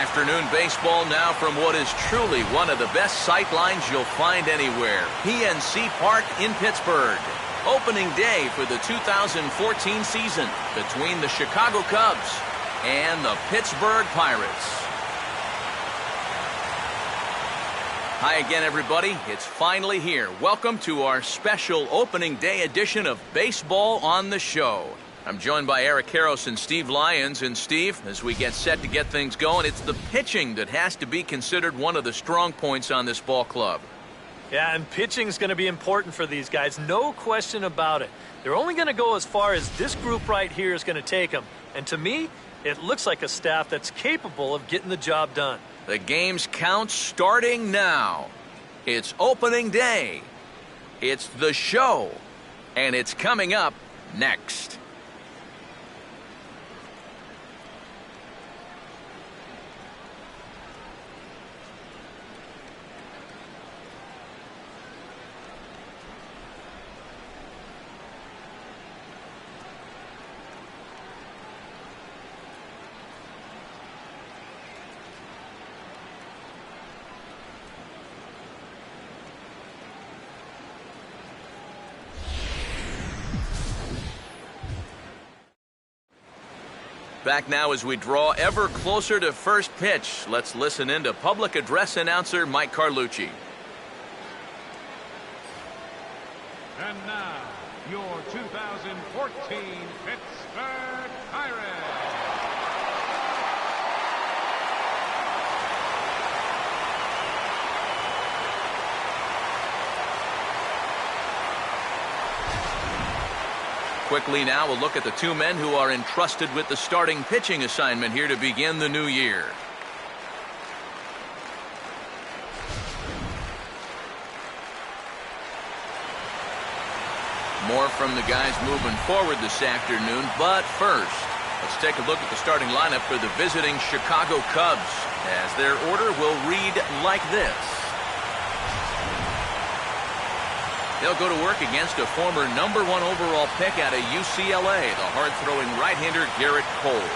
Afternoon baseball now from what is truly one of the best sight lines you'll find anywhere. PNC Park in Pittsburgh. Opening day for the 2014 season between the Chicago Cubs and the Pittsburgh Pirates. Hi again, everybody. It's finally here. Welcome to our special opening day edition of Baseball on the Show. I'm joined by Eric Karros and Steve Lyons. And Steve, as we get set to get things going, it's the pitching that has to be considered one of the strong points on this ball club. Yeah, and pitching is going to be important for these guys, no question about it. They're only going to go as far as this group right here is going to take them. And to me, it looks like a staff that's capable of getting the job done. The game's count starting now. It's opening day. It's the show. And it's coming up next. Back now as we draw ever closer to first pitch. Let's listen in to public address announcer Mike Carlucci. And now, your 2014 Pittsburgh Pirates. Quickly now, we'll look at the two men who are entrusted with the starting pitching assignment here to begin the new year. More from the guys moving forward this afternoon, but first, let's take a look at the starting lineup for the visiting Chicago Cubs, as their order will read like this. They'll go to work against a former #1 overall pick out of UCLA, the hard-throwing right-hander Garrett Cole.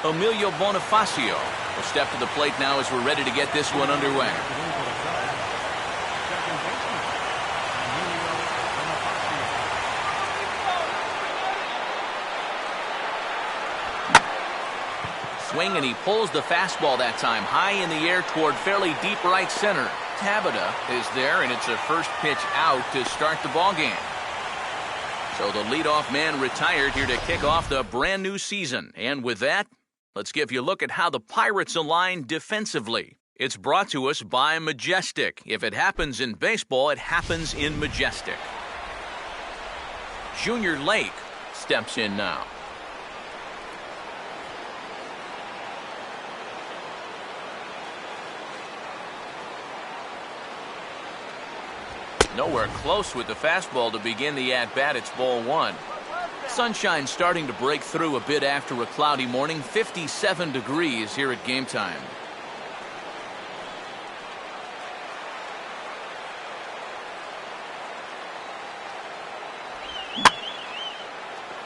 Emilio Bonifacio will step to the plate now as we're ready to get this one underway. Swing, and he pulls the fastball that time high in the air toward fairly deep right center. Tabata is there, and it's a first pitch out to start the ball game. So the leadoff man retired here to kick off the brand new season. And with that, let's give you a look at how the Pirates align defensively. It's brought to us by Majestic. If it happens in baseball, it happens in Majestic. Junior Lake steps in now. Nowhere close with the fastball to begin the at-bat. It's ball one. Sunshine starting to break through a bit after a cloudy morning. 57 degrees here at game time.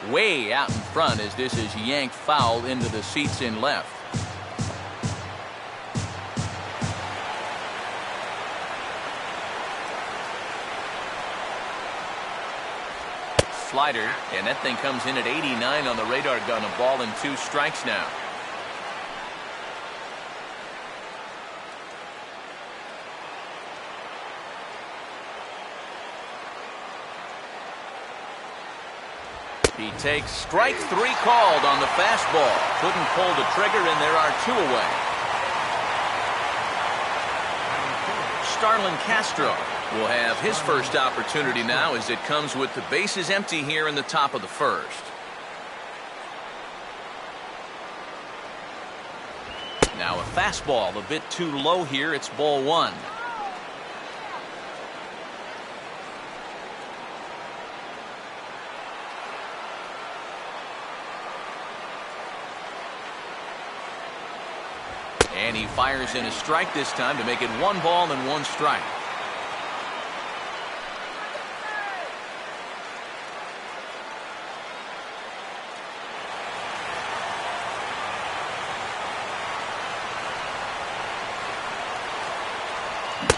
Way out in front as this is yanked foul into the seats in left. Slider, and that thing comes in at 89 on the radar gun. A ball and 2 strikes now. He takes strike 3 called on the fastball. Couldn't pull the trigger, and there are 2 away. Starlin Castro will have his first opportunity now as it comes with the bases empty here in the top of the first. Now a fastball a bit too low here. It's ball one. And he fires in a strike this time to make it 1 ball and 1 strike.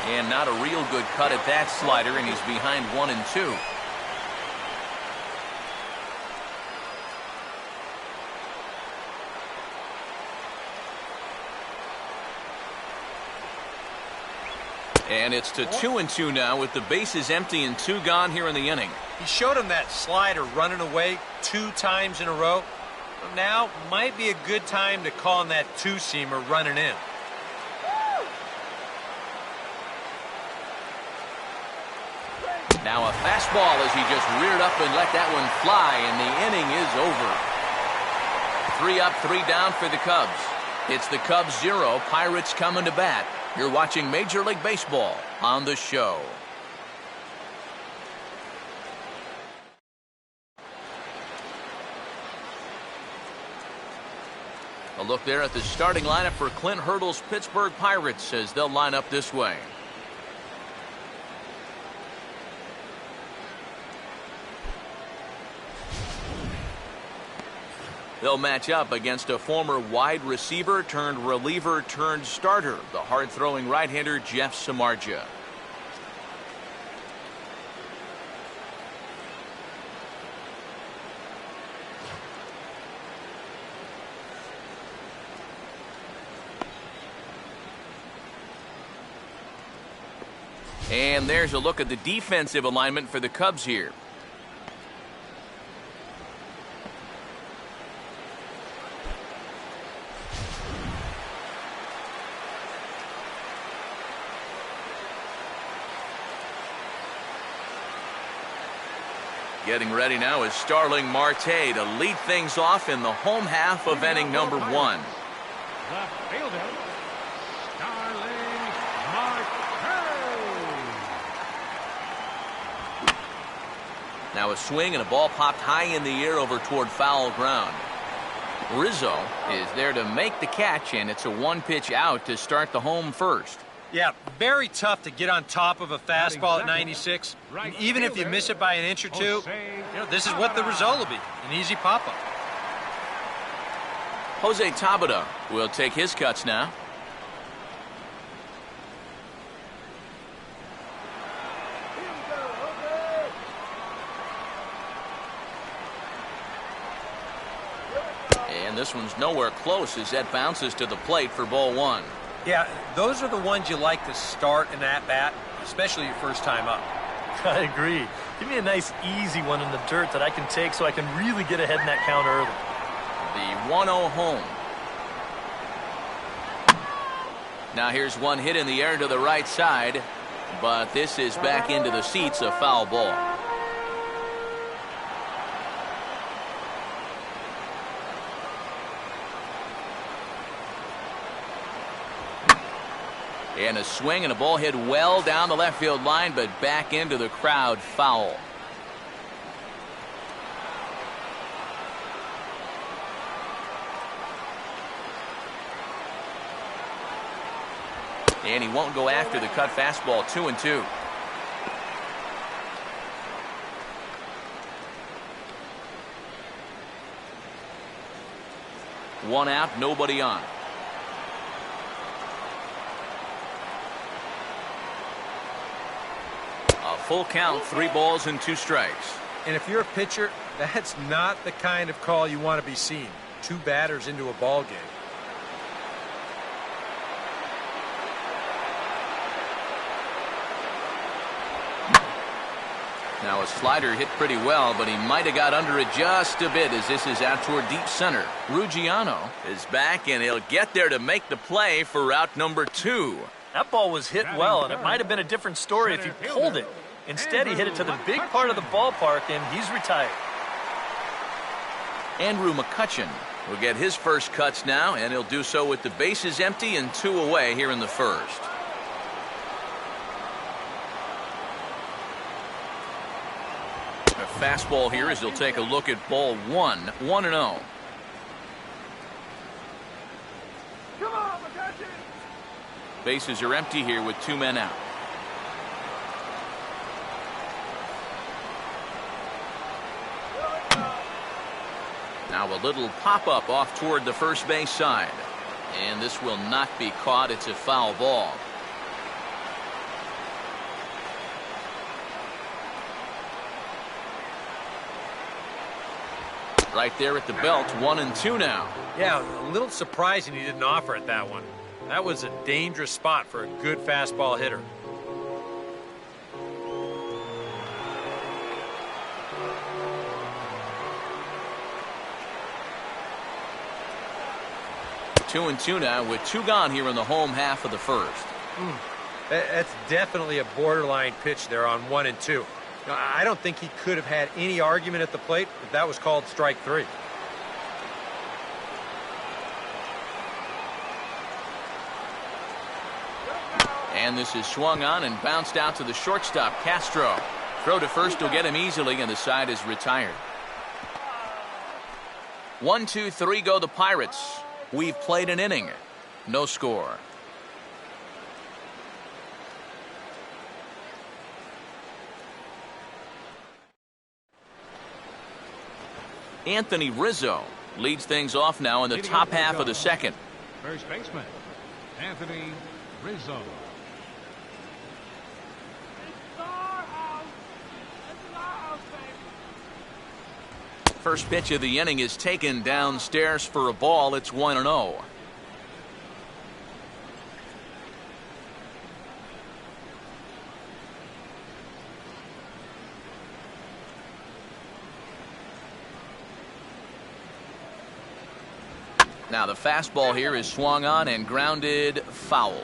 And not a real good cut at that slider, and he's behind 1-2. And it's to 2-2 now with the bases empty and 2 gone here in the inning. He showed him that slider running away 2 times in a row. Now might be a good time to call him that 2-seamer running in. Now a fastball as he just reared up and let that one fly, and the inning is over. 3 up, 3 down for the Cubs. It's the Cubs 0, Pirates coming to bat. You're watching Major League Baseball on the show. A look there at the starting lineup for Clint Hurdle's Pittsburgh Pirates as they'll line up this way. They'll match up against a former wide receiver turned reliever turned starter, the hard-throwing right-hander Jeff Samardzija. And there's a look at the defensive alignment for the Cubs here. Getting ready now is Starling Marte to lead things off in the home half of inning number 1. The fielder, Starling Marte. Now a swing and a ball popped high in the air over toward foul ground. Rizzo is there to make the catch, and it's a 1-pitch out to start the home first. Yeah, very tough to get on top of a fastball at 96. And even if you miss it by an inch or two, this is what the result will be, an easy pop-up. Jose Tabata will take his cuts now. And this one's nowhere close as that bounces to the plate for ball 1. Yeah, those are the ones you like to start in that bat, especially your first time up. I agree. Give me a nice easy one in the dirt that I can take so I can really get ahead in that count early. The 1-0 home. Now here's one hit in the air to the right side, but this is back into the seats, a foul ball. And a swing and a ball hit well down the left field line, but back into the crowd, foul. And he won't go after the cut fastball, 2-2. One out, nobody on. Full count, 3 balls and 2 strikes. And if you're a pitcher, that's not the kind of call you want to be seeing. 2 batters into a ball game. Now a slider hit pretty well, but he might have got under it just a bit as this is out toward deep center. Ruggiano is back, and he'll get there to make the play for route number 2. That ball was hit well, and it might have been a different story if he pulled it. Instead, he hit it to the big part of the ballpark, and he's retired. Andrew McCutchen will get his first cuts now, and he'll do so with the bases empty and 2 away here in the first. A fastball here as he'll take a look at ball 1, 1-0. Come on, McCutchen! Bases are empty here with 2 men out. Now a little pop-up off toward the first base side. And this will not be caught. It's a foul ball. Right there at the belt, 1-2 now. Yeah, a little surprising he didn't offer it that one. That was a dangerous spot for a good fastball hitter. Two and two now with 2 gone here in the home half of the first. That's definitely a borderline pitch there on 1 and 2. Now, I don't think he could have had any argument at the plate if that was called strike 3. And this is swung on and bounced out to the shortstop, Castro. Throw to first will get him easily, and the side is retired. 1, 2, 3 go the Pirates. We've played an inning. No score. Anthony Rizzo leads things off now in the top half of the second. First baseman, Anthony Rizzo. First pitch of the inning is taken downstairs for a ball. It's 1-0. Now the fastball here is swung on and grounded foul.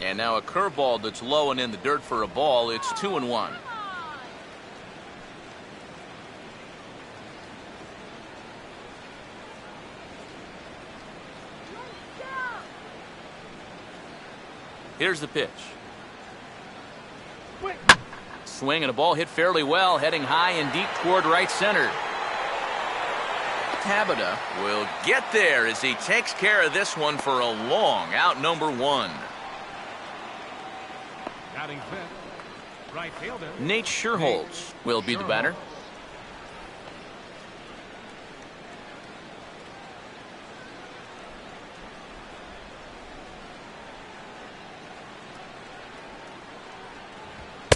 And now a curveball that's low and in the dirt for a ball. It's 2-1. Here's the pitch. Swing and a ball hit fairly well, heading high and deep toward right center. Tabata will get there as he takes care of this one for a long out, number 1. Batting fifth, right fielder. Nate Scherholz will be the batter.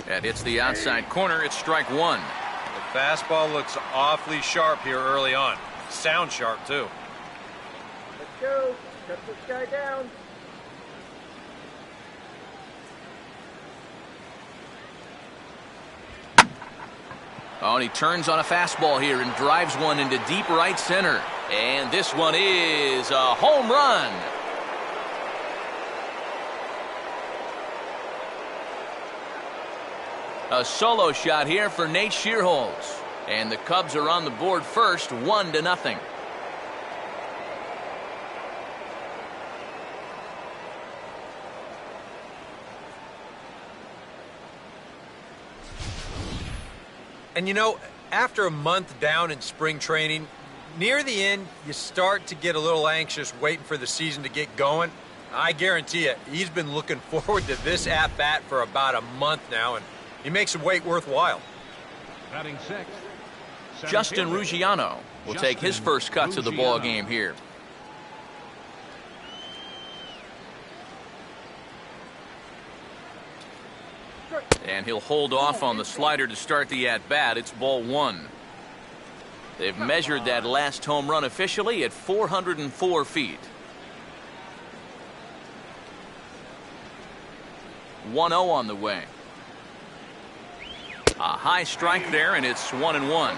And it's the outside corner. It's strike 1. The fastball looks awfully sharp here early on. Sound sharp, too. Let's go. Cut this guy down. Oh, and he turns on a fastball here and drives one into deep right center. And this one is a home run. A solo shot here for Nate Scherholz. And the Cubs are on the board first, 1-0. And you know, after a month down in spring training, near the end, you start to get a little anxious waiting for the season to get going. I guarantee you, he's been looking forward to this at-bat for about a month now, and he makes the wait worthwhile. Batting sixth, Justin Ruggiano will take his first cut to the ball game here. And he'll hold off on the slider to start the at-bat. It's ball 1. They've measured that last home run officially at 404 feet. 1-0 on the way. A high strike there, and it's 1-1.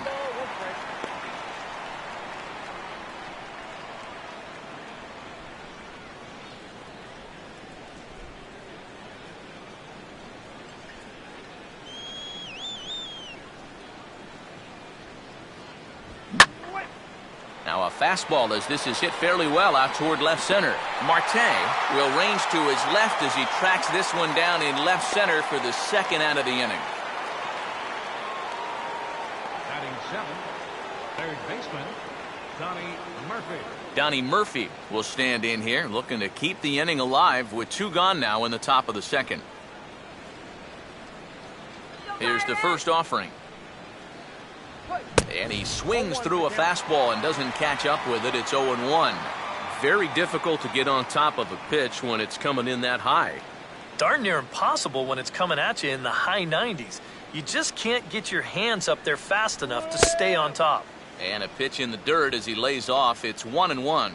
Now a fastball as this is hit fairly well out toward left center. Marte will range to his left as he tracks this one down in left center for the second out of the inning. Batting seventh, third baseman, Donnie Murphy. Donnie Murphy will stand in here looking to keep the inning alive with 2 gone now in the top of the second. Here's the first offering. And he swings through a fastball and doesn't catch up with it. It's 0-1. Very difficult to get on top of a pitch when it's coming in that high. Darn near impossible when it's coming at you in the high 90s. You just can't get your hands up there fast enough to stay on top. And a pitch in the dirt as he lays off. It's 1-1.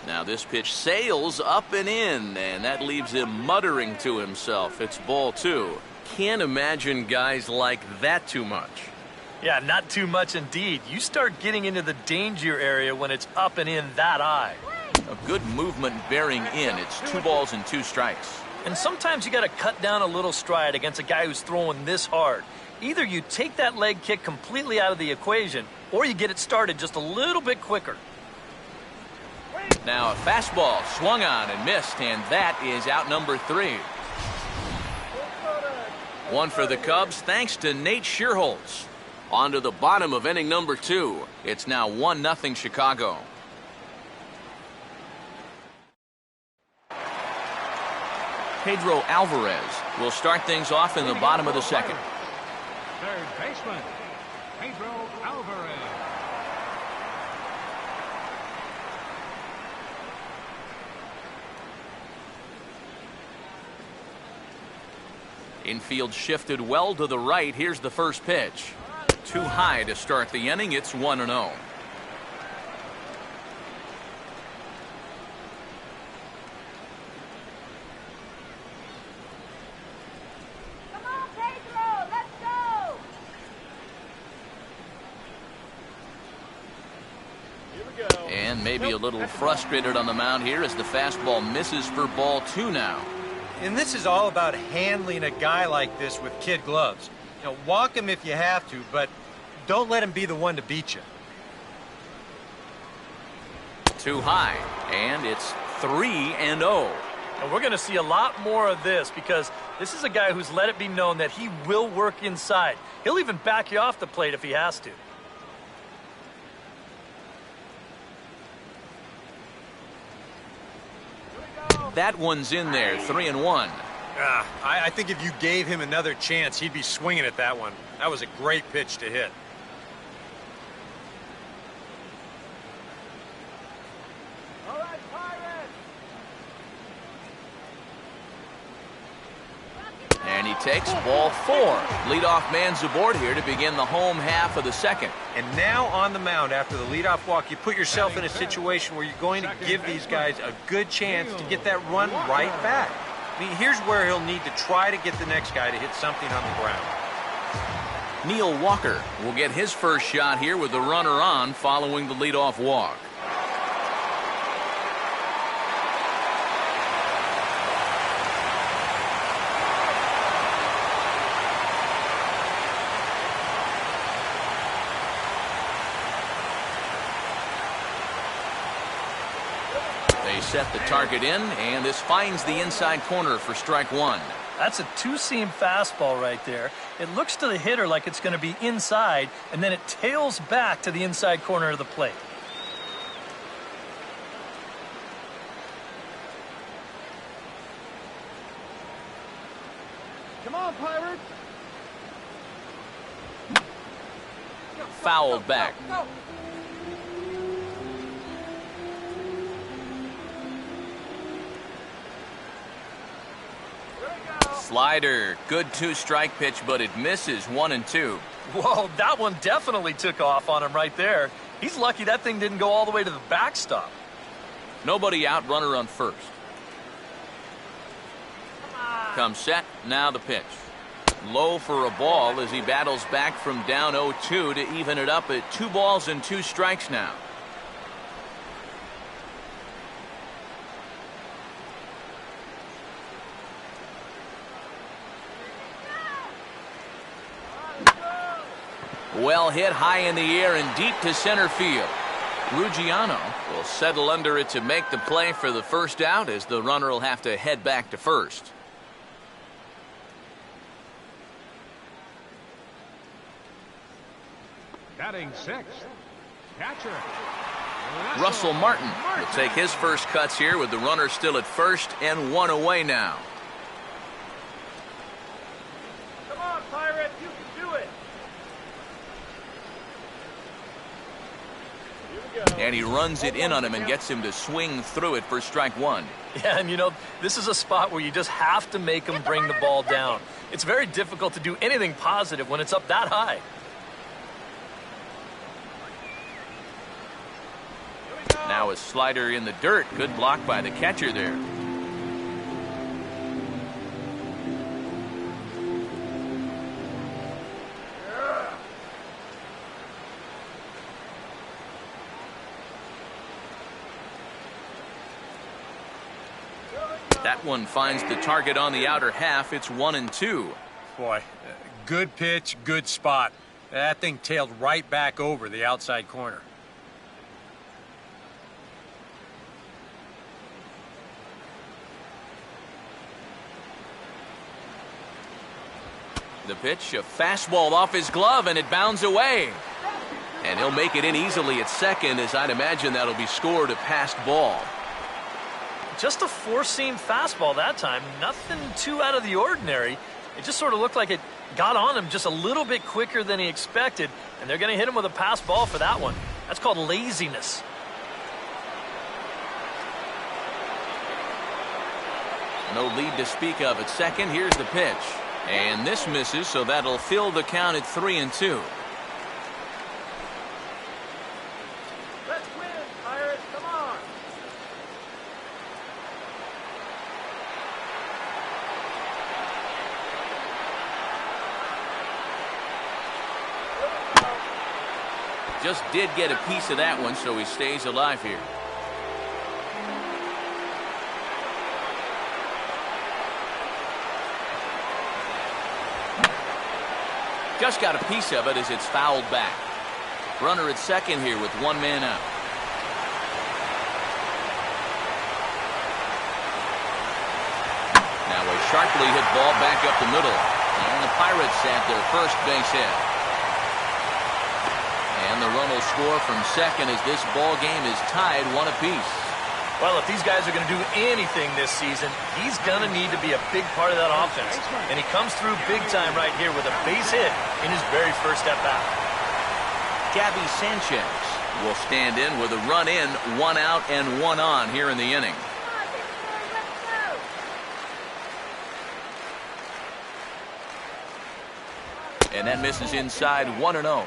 Now this pitch sails up and in, and that leaves him muttering to himself. It's ball 2. Can't imagine guys like that too much. Yeah, not too much indeed. You start getting into the danger area when it's up and in that high. A good movement bearing in. It's 2 balls and 2 strikes. And sometimes you got to cut down a little stride against a guy who's throwing this hard. Either you take that leg kick completely out of the equation, or you get it started just a little bit quicker. Now a fastball swung on and missed, and that is out number 3. One for the Cubs thanks to Nate Schierholtz. On to the bottom of inning number 2. It's now 1-0 Chicago. Pedro Alvarez will start things off in the bottom of the second. Third baseman, Pedro Alvarez. Infield shifted well to the right. Here's the first pitch. Too high to start the inning. It's 1-0. And maybe a little frustrated on the mound here as the fastball misses for ball 2 now. And this is all about handling a guy like this with kid gloves. You know, walk him if you have to, but don't let him be the one to beat you. Too high, and it's 3-0. And we're going to see a lot more of this because this is a guy who's let it be known that he will work inside. He'll even back you off the plate if he has to. That one's in there, 3-1. I think if you gave him another chance, he'd be swinging at that one. That was a great pitch to hit. All right, Pirates. And he takes ball 4. Leadoff man's aboard here to begin the home half of the second. And now on the mound after the leadoff walk, you put yourself in a situation where you're going to give these guys a good chance to get that run right back. I mean, here's where he'll need to try to get the next guy to hit something on the ground. Neil Walker will get his first shot here with the runner on following the leadoff walk. Set the target in, and this finds the inside corner for strike 1. That's a 2-seam fastball right there. It looks to the hitter like it's going to be inside, and then it tails back to the inside corner of the plate. Come on, Pirates. Fouled back. Go. Slider, good 2-strike pitch, but it misses 1-2. Whoa, that one definitely took off on him right there. He's lucky that thing didn't go all the way to the backstop. Nobody out, runner on first. Comes set, now the pitch. Low for a ball as he battles back from down 0-2 to even it up at 2 balls and 2 strikes now. Well hit high in the air and deep to center field. Ruggiano will settle under it to make the play for the first out, as the runner will have to head back to first. Batting sixth, catcher Russell Martin will take his first cuts here with the runner still at first and one away now. Come on, Pirates, you can do it. Here we go. And he runs it in on him and gets him to swing through it for strike one. Yeah, and you know, this is a spot where you just have to make them bring the ball down. It's very difficult to do anything positive when it's up that high. Now a slider in the dirt. Good block by the catcher there. That one finds the target on the outer half. It's 1-2. Boy, good pitch, good spot. That thing tailed right back over the outside corner. The pitch, a fastball off his glove, and it bounds away. And he'll make it in easily at second, as I'd imagine that'll be scored a passed ball. Just a four-seam fastball that time. Nothing too out of the ordinary. It just sort of looked like it got on him just a little bit quicker than he expected, and they're going to hit him with a pass ball for that one. That's called laziness. No lead to speak of at second. Here's the pitch. And this misses, so that'll fill the count at 3-2. Let's win, Pirates, come on. Just did get a piece of that one, so he stays alive here. Just got a piece of it as it's fouled back. Runner at second here with one man out. Now a sharply hit ball back up the middle. And the Pirates at their first base hit. And the run will score from second as this ball game is tied 1 apiece. Well, if these guys are going to do anything this season, he's going to need to be a big part of that offense. And he comes through big time right here with a base hit in his very first at-bat. Gabby Sanchez will stand in with a run in, 1 out and 1 on here in the inning. And that misses inside, 1-0.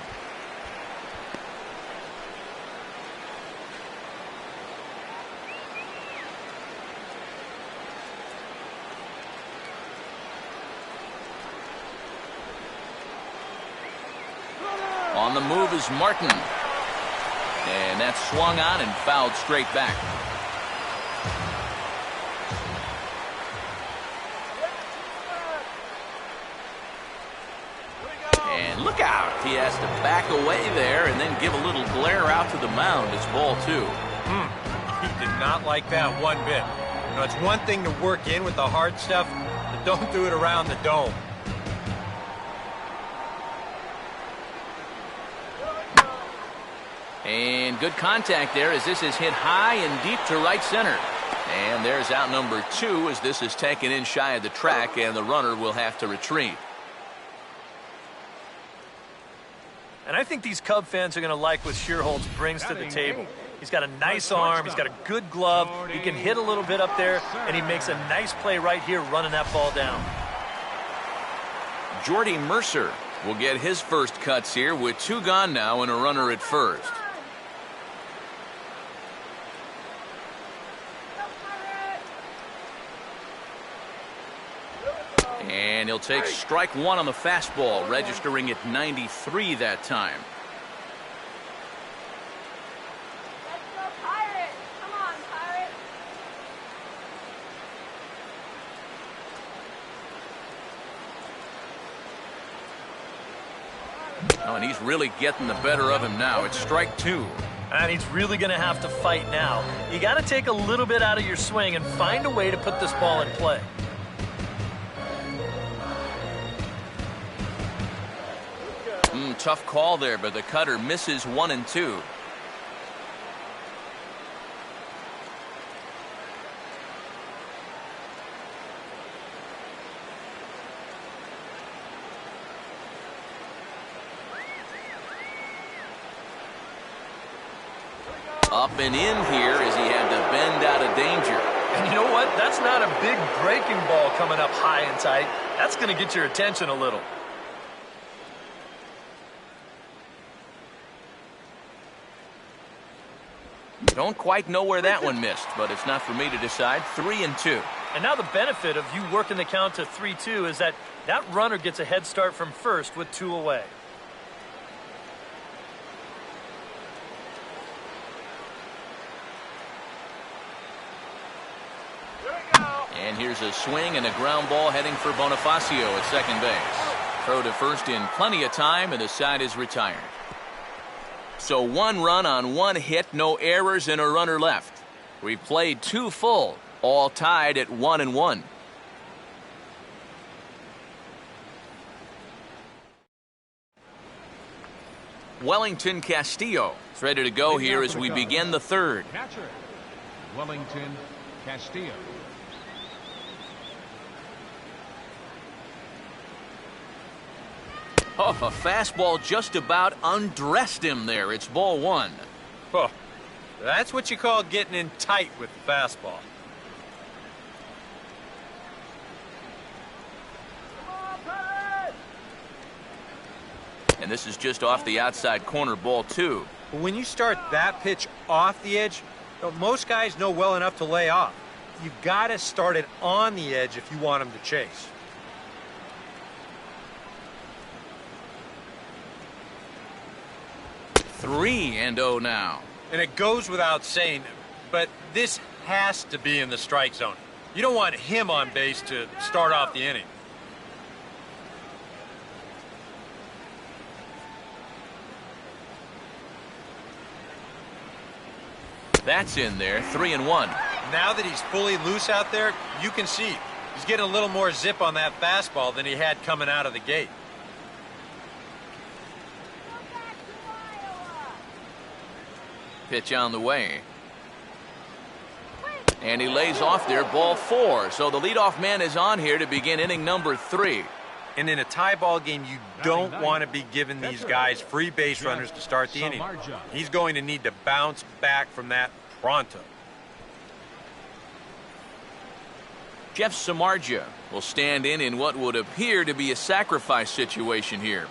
On the move is Martin. And that's swung on and fouled straight back. And look out. He has to back away there and then give a little glare out to the mound. It's ball 2. He did not like that one bit. You know, it's one thing to work in with the hard stuff, but don't do it around the dome. And good contact there as this is hit high and deep to right center. And there's out number 2 as this is taken in shy of the track, and the runner will have to retreat. And I think these Cub fans are going to like what Shearholtz brings to the table. He's got a nice arm. He's got a good glove. He can hit a little bit up there, and he makes a nice play right here running that ball down. Jordy Mercer will get his first cuts here with 2 gone now and a runner at first. And he'll take strike 1 on the fastball, registering at 93 that time. Let's go Pirates! Come on, Pirates! Oh, and he's really getting the better of him now. It's strike 2. And he's really going to have to fight now. You got to take a little bit out of your swing and find a way to put this ball in play. Tough call there, but the cutter misses 1 and 2. Up and in here as he had to bend out of danger. And you know what? That's not a big breaking ball coming up high and tight. That's going to get your attention a little. Don't quite know where that one missed, but it's not for me to decide. 3 and 2. And now the benefit of you working the count to 3-2 is that runner gets a head start from first with 2 away. And here's a swing and a ground ball heading for Bonifacio at second base. Throw to first in plenty of time, and the side is retired. So 1 run on 1 hit, no errors, and a runner left. We've played 2 full, all tied at 1 and 1. Wellington Castillo is ready to go here as we begin the third. Catcher, Wellington Castillo. Oh, a fastball just about undressed him there. It's ball 1. Oh, that's what you call getting in tight with the fastball. And this is just off the outside corner, ball 2. But when you start that pitch off the edge, most guys know well enough to lay off. You've got to start it on the edge if you want them to chase. Three and 0 now. And it goes without saying, but this has to be in the strike zone. You don't want him on base to start off the inning. That's in there, 3 and 1. Now that he's fully loose out there, you can see he's getting a little more zip on that fastball than he had coming out of the gate. Pitch on the way. And he lays off there, ball 4. So the leadoff man is on here to begin inning number 3. And in a tie ball game, you don't want to be giving these guys free base runners to start the inning. He's going to need to bounce back from that pronto. Jeff Samardzija will stand in what would appear to be a sacrifice situation here.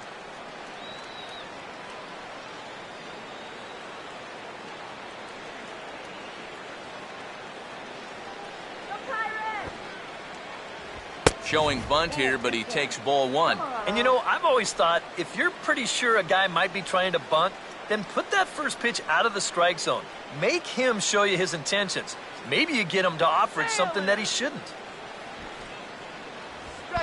Showing bunt here, but he takes ball 1. And you know, I've always thought if you're pretty sure a guy might be trying to bunt, then put that first pitch out of the strike zone. Make him show you his intentions. Maybe you get him to offer something that he shouldn't.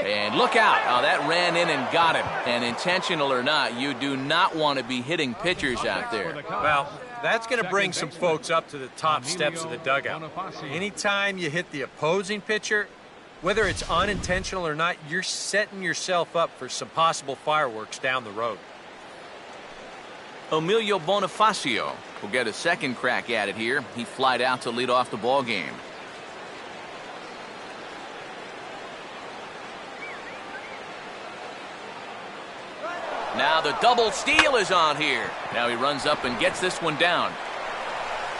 And look out. Oh, that ran in and got him. And intentional or not, you do not want to be hitting pitchers out there. Well, that's going to bring some folks up to the top steps of the dugout. Anytime you hit the opposing pitcher, whether it's unintentional or not, you're setting yourself up for some possible fireworks down the road. Emilio Bonifacio will get a second crack at it here. He flied out to lead off the ball game. Now the double steal is on here. Now he runs up and gets this one down.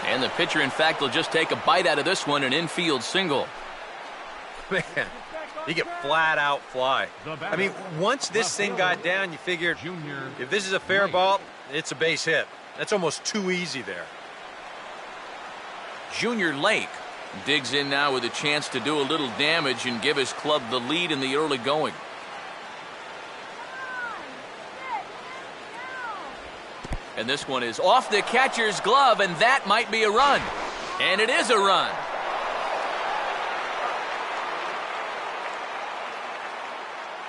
And the pitcher, in fact, will just take a bite out of this one, an infield single. Man, he could flat out fly. I mean, once this thing got down, you figured if this is a fair ball, it's a base hit. That's almost too easy there. Junior Lake digs in now with a chance to do a little damage and give his club the lead in the early going. And this one is off the catcher's glove, and that might be a run. And it is a run.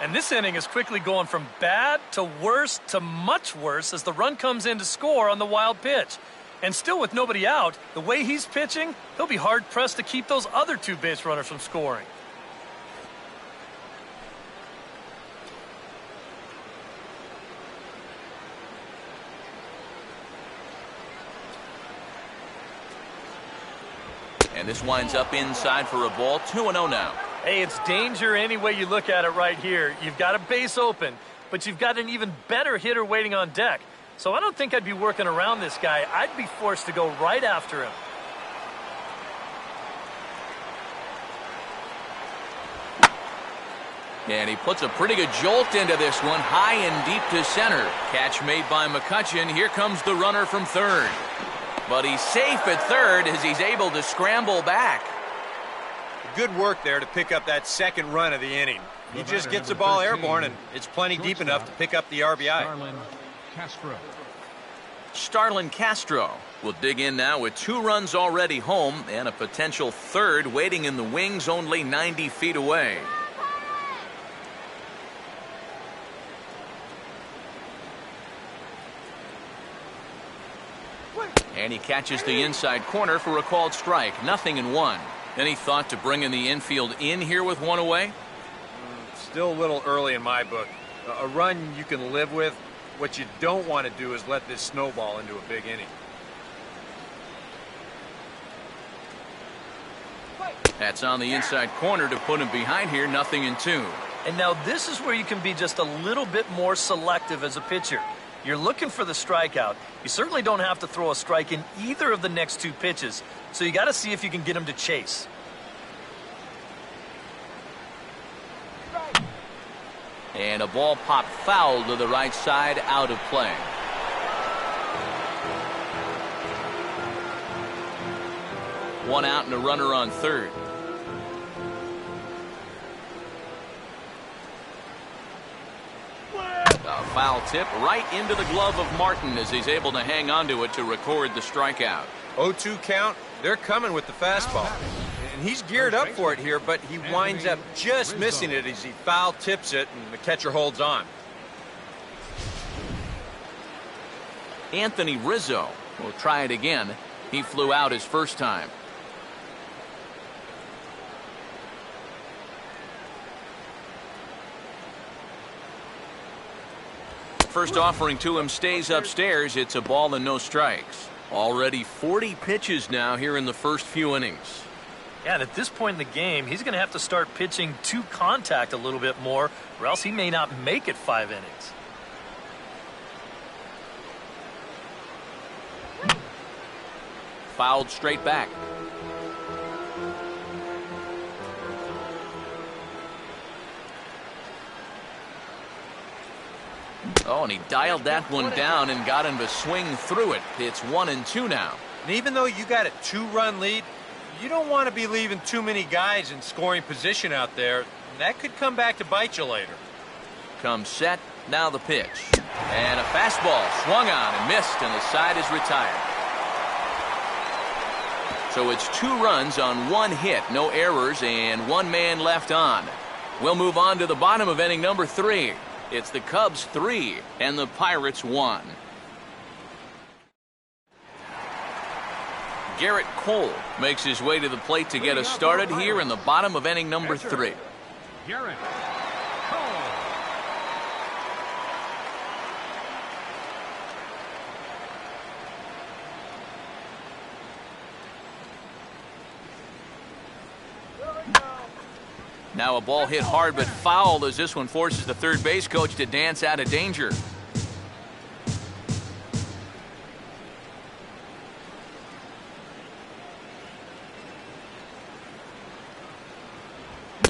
And this inning is quickly going from bad to worse to much worse as the run comes in to score on the wild pitch. And still with nobody out, the way he's pitching, he'll be hard-pressed to keep those other two base runners from scoring. And this winds up inside for a ball. 2-0 now. Hey, it's danger any way you look at it right here. You've got a base open, but you've got an even better hitter waiting on deck. So I don't think I'd be working around this guy. I'd be forced to go right after him. And he puts a pretty good jolt into this one, high and deep to center. Catch made by McCutchen. Here comes the runner from third. But he's safe at third as he's able to scramble back. Good work there to pick up that second run of the inning. He just gets the ball airborne, and it's plenty deep enough to pick up the RBI. Starlin Castro will dig in now with 2 runs already home and a potential third waiting in the wings only 90 feet away. And he catches the inside corner for a called strike. 0-1. Any thought to bringing the infield in here with 1 away? Still a little early in my book. A run you can live with. What you don't want to do is let this snowball into a big inning. That's on the inside corner to put him behind here. 0-2. And now this is where you can be just a little bit more selective as a pitcher. You're looking for the strikeout. You certainly don't have to throw a strike in either of the next 2 pitches, so you got to see if you can get him to chase. And a ball popped foul to the right side, out of play. One out and a runner on third. A foul tip right into the glove of Martin as he's able to hang onto it to record the strikeout. 0-2 count. They're coming with the fastball. And he's geared up for it here, but he winds up just missing it as he foul tips it and the catcher holds on. Anthony Rizzo will try it again. He flew out his first time. First offering to him stays upstairs. It's a ball and no strikes. Already 40 pitches now here in the first few innings. Yeah, and at this point in the game, he's going to have to start pitching to contact a little bit more, or else he may not make it 5 innings. Fouled straight back. Oh, and he dialed that one down and got him to swing through it. It's 1-2 now. And even though you got a 2-run lead, you don't want to be leaving too many guys in scoring position out there. That could come back to bite you later. Comes set, now the pitch. And a fastball swung on and missed, and the side is retired. So it's 2 runs on 1 hit, no errors, and 1 man left on. We'll move on to the bottom of inning number 3. It's the Cubs 3 and the Pirates 1. Garrett Cole makes his way to the plate to get us started here in the bottom of inning number 3. Garrett. Now a ball hit hard but foul as this one forces the third base coach to dance out of danger.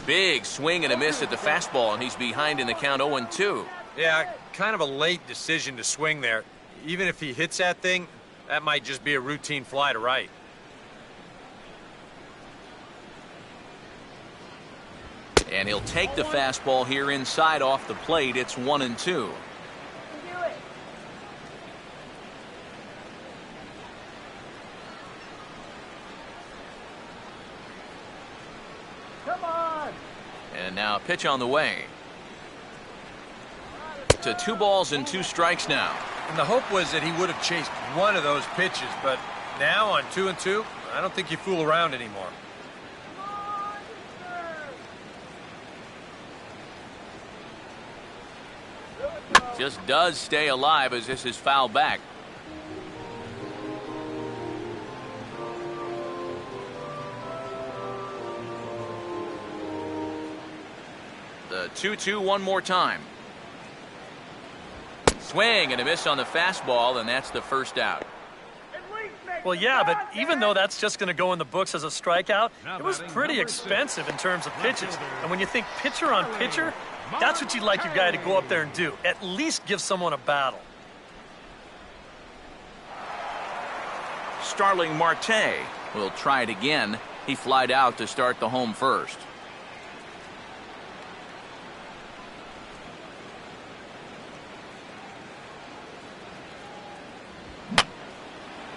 Big swing and a miss at the fastball, and he's behind in the count 0-2. Yeah, kind of a late decision to swing there. Even if he hits that thing, that might just be a routine fly to right. And he'll take the fastball here inside off the plate. It's 1-2. Come on! And now a pitch on the way. to 2 balls and 2 strikes now. And the hope was that he would have chased one of those pitches, but now on 2-2, I don't think you fool around anymore. Just does stay alive as this is fouled back. The 2-2 one more time. Swing and a miss on the fastball, and that's the first out. Well, yeah, but even though that's just going to go in the books as a strikeout, it was pretty expensive in terms of pitches. And when you think pitcher on pitcher, that's what you'd like your guy to go up there and do. At least give someone a battle. Starling Marte will try it again. He flied out to start the home first.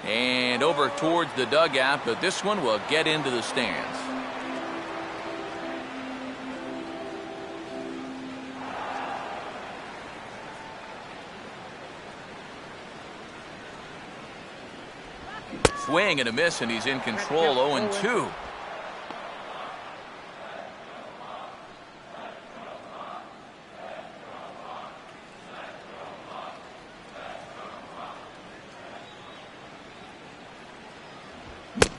And over towards the dugout, but this one will get into the stands. Swing and a miss, and he's in control. 0-2.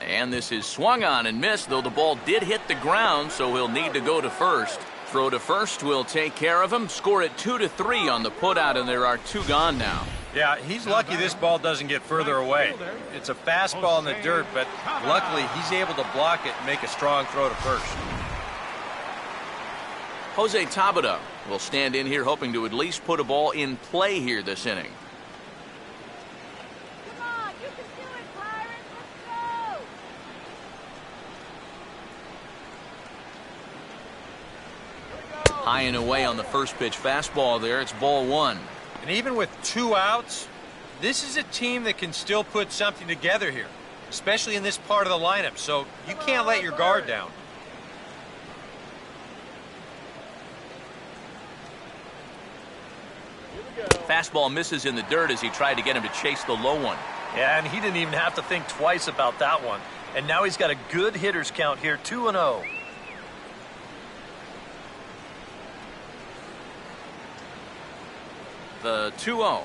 And this is swung on and missed, though the ball did hit the ground, so he'll need to go to first. Throw to first will take care of him. Score it 2-3 on the putout, and there are 2 gone now. Yeah, he's lucky this ball doesn't get further away. It's a fastball in the dirt, but luckily he's able to block it and make a strong throw to first. Jose Tabata will stand in here hoping to at least put a ball in play here this inning. Come on, you can do it, Pirates. Let's go. High and away on the first pitch fastball there. It's ball 1. And even with 2 outs, this is a team that can still put something together here, especially in this part of the lineup, so you can't let your guard down. Fastball misses in the dirt as he tried to get him to chase the low one. Yeah, and he didn't even have to think twice about that one. And now he's got a good hitters count here, 2-0. The 2-0.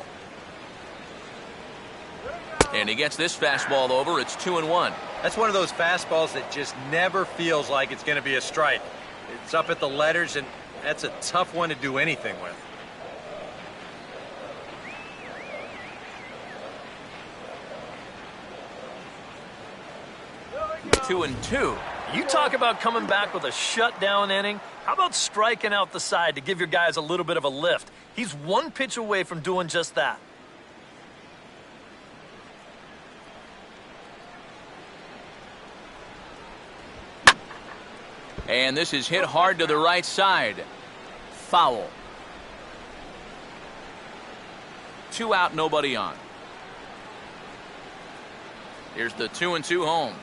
And he gets this fastball over. It's 2-1. That's one of those fastballs that just never feels like it's going to be a strike. It's up at the letters, and that's a tough one to do anything with. 2-2. You talk about coming back with a shutdown inning. How about striking out the side to give your guys a little bit of a lift? He's 1 pitch away from doing just that. And this is hit hard to the right side. Foul. 2 out, nobody on. Here's the 2-2 home.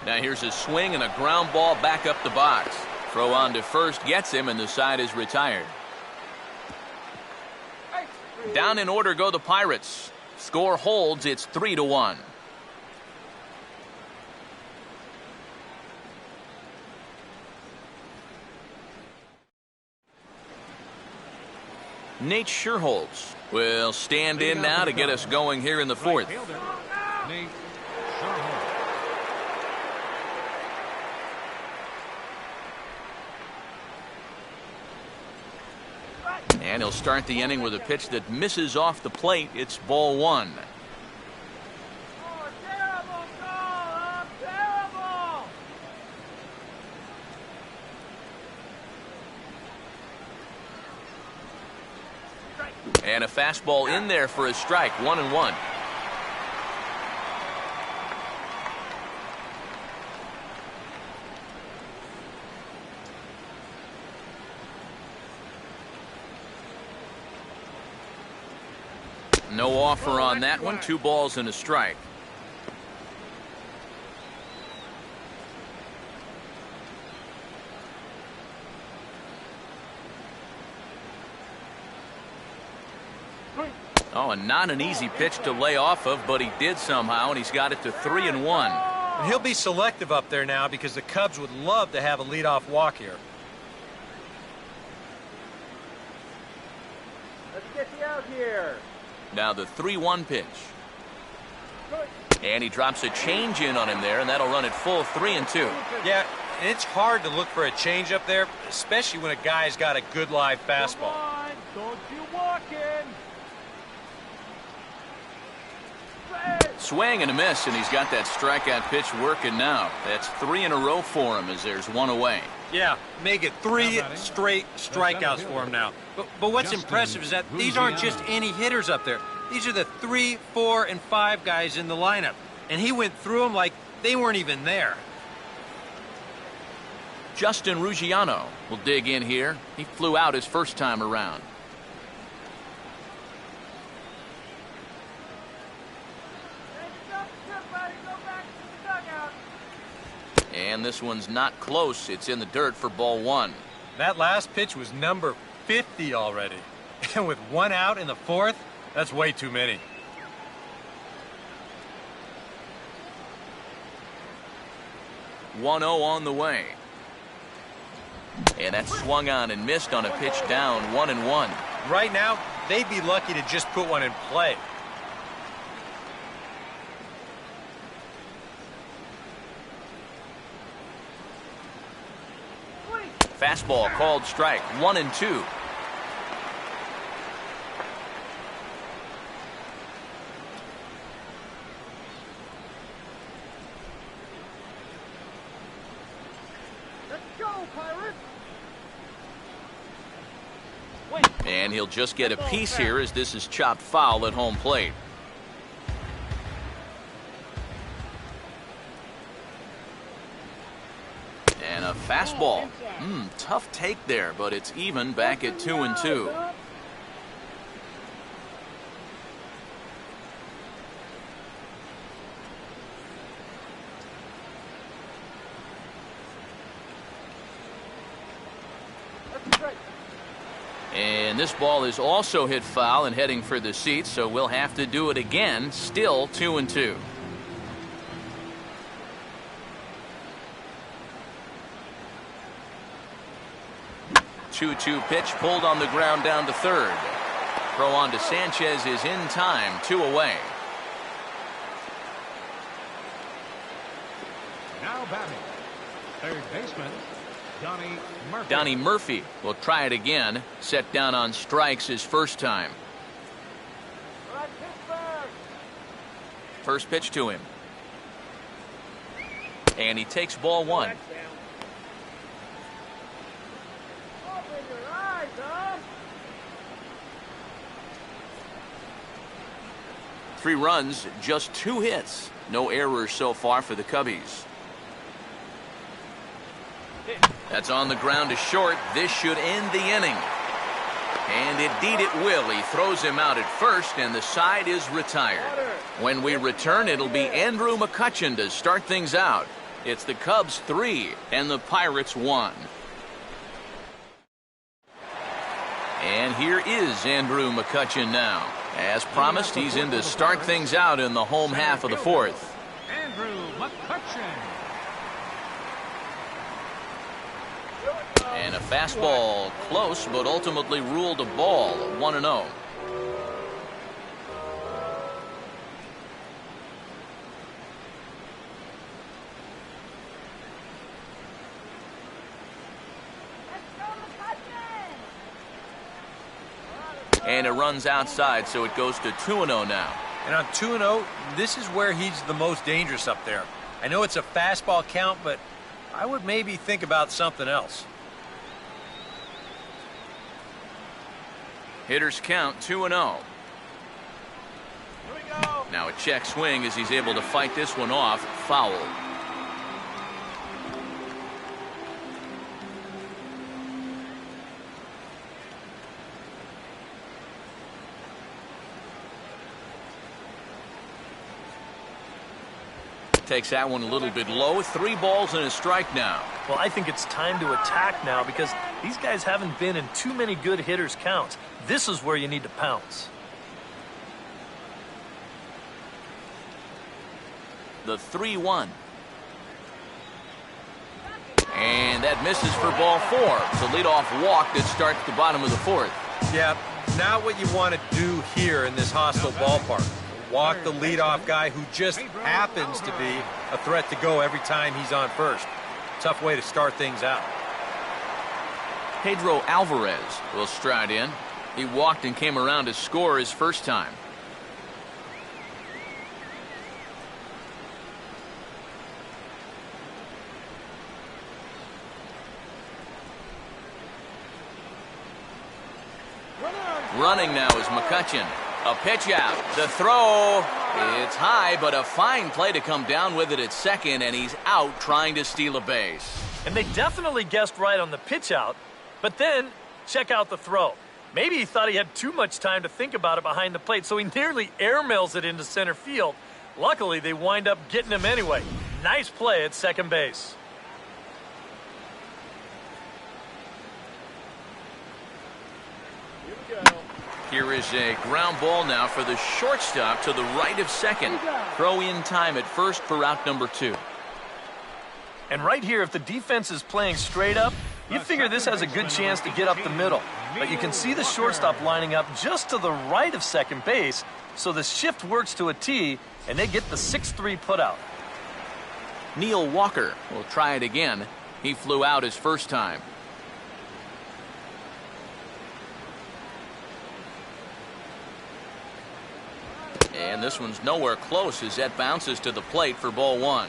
Now here's a swing and a ground ball back up the box. Throw on to first gets him, and the side is retired. Down in order go the Pirates. Score holds. It's 3-1. Nate Sherholtz will stand in now to get us going here in the 4th. Nate Sherholtz. And he'll start the inning with a pitch that misses off the plate. It's ball 1. Oh, terrible call! Terrible! And a fastball in there for a strike. 1-1. No offer on that one. 2 balls and a strike. Oh, and not an easy pitch to lay off of, but he did somehow, and he's got it to 3-1. And he'll be selective up there now because the Cubs would love to have a leadoff walk here. Let's get you out here. Now the 3-1 pitch. And he drops a change in on him there, and that'll run it full 3-2. Yeah, and it's hard to look for a change up there, especially when a guy's got a good live fastball. Don't you walk in. Swing and a miss, and he's got that strikeout pitch working now. That's 3 in a row for him as there's one away. Yeah, make it 3 straight strikeouts for him now. But what's impressive is that these aren't just any hitters up there. These are the 3, 4, and 5 guys in the lineup. And he went through them like they weren't even there. Justin Ruggiano will dig in here. He flew out his first time around. And this one's not close. It's in the dirt for ball 1. That last pitch was number 50 already. And with 1 out in the 4th, that's way too many. One 0 on the way. And that's swung on and missed on a pitch down, 1-1. Right now, they'd be lucky to just put one in play. Fastball called strike, 1-2. Let's go, Pirates. And he'll just get a piece here as this is chopped foul at home plate. And a fastball. Tough take there, but it's even back at 2-2. And this ball is also hit foul and heading for the seats, so we'll have to do it again. Still 2-2. 2-2 pitch pulled on the ground down to third. Throw on to Sanchez is in time, 2 away. Now batting, third baseman, Donnie Murphy will try it again. Set down on strikes his first time. First pitch to him. And he takes ball 1. Open your eyes, huh? 3 runs, just 2 hits. No errors so far for the Cubbies. That's on the ground to short. This should end the inning. And indeed it will. He throws him out at first, and the side is retired. When we return, it'll be Andrew McCutchen to start things out. It's the Cubs 3 and the Pirates 1. And here is Andrew McCutchen now. As promised, he's in to start things out in the home half of the 4th. Andrew McCutchen. And a fastball close, but ultimately ruled a ball, 1-0. And it runs outside, so it goes to 2-0 now. And on 2-0, this is where he's the most dangerous up there. I know it's a fastball count, but I would maybe think about something else. Hitters count 2-0. Here we go. Now a check swing as he's able to fight this one off. Foul. Takes that one a little bit low. 3 balls and a strike now. Well, I think it's time to attack now because these guys haven't been in too many good hitters' counts. This is where you need to pounce. the 3-1. And that misses for ball 4. So leadoff walk that starts the bottom of the 4th. Yeah, not what you want to do here in this hostile ballpark. Walk the leadoff guy who just happens to be a threat to go every time he's on first. Tough way to start things out. Pedro Alvarez will stride in. He walked and came around to score his first time. Running now is McCutchen. A pitch out. The throw. It's high, but a fine play to come down with it at second, and he's out trying to steal a base. And they definitely guessed right on the pitch out, but then check out the throw. Maybe he thought he had too much time to think about it behind the plate, so he nearly airmails it into center field. Luckily, they wind up getting him anyway. Nice play at second base. Here is a ground ball now for the shortstop to the right of second. Throw in time at first for out number 2. And right here, if the defense is playing straight up, you figure this has a good chance to get up the middle. But you can see the shortstop lining up just to the right of second base, so the shift works to a T, and they get the 6-3 putout. Neil Walker will try it again. He flew out his first time. And this one's nowhere close as that bounces to the plate for ball 1.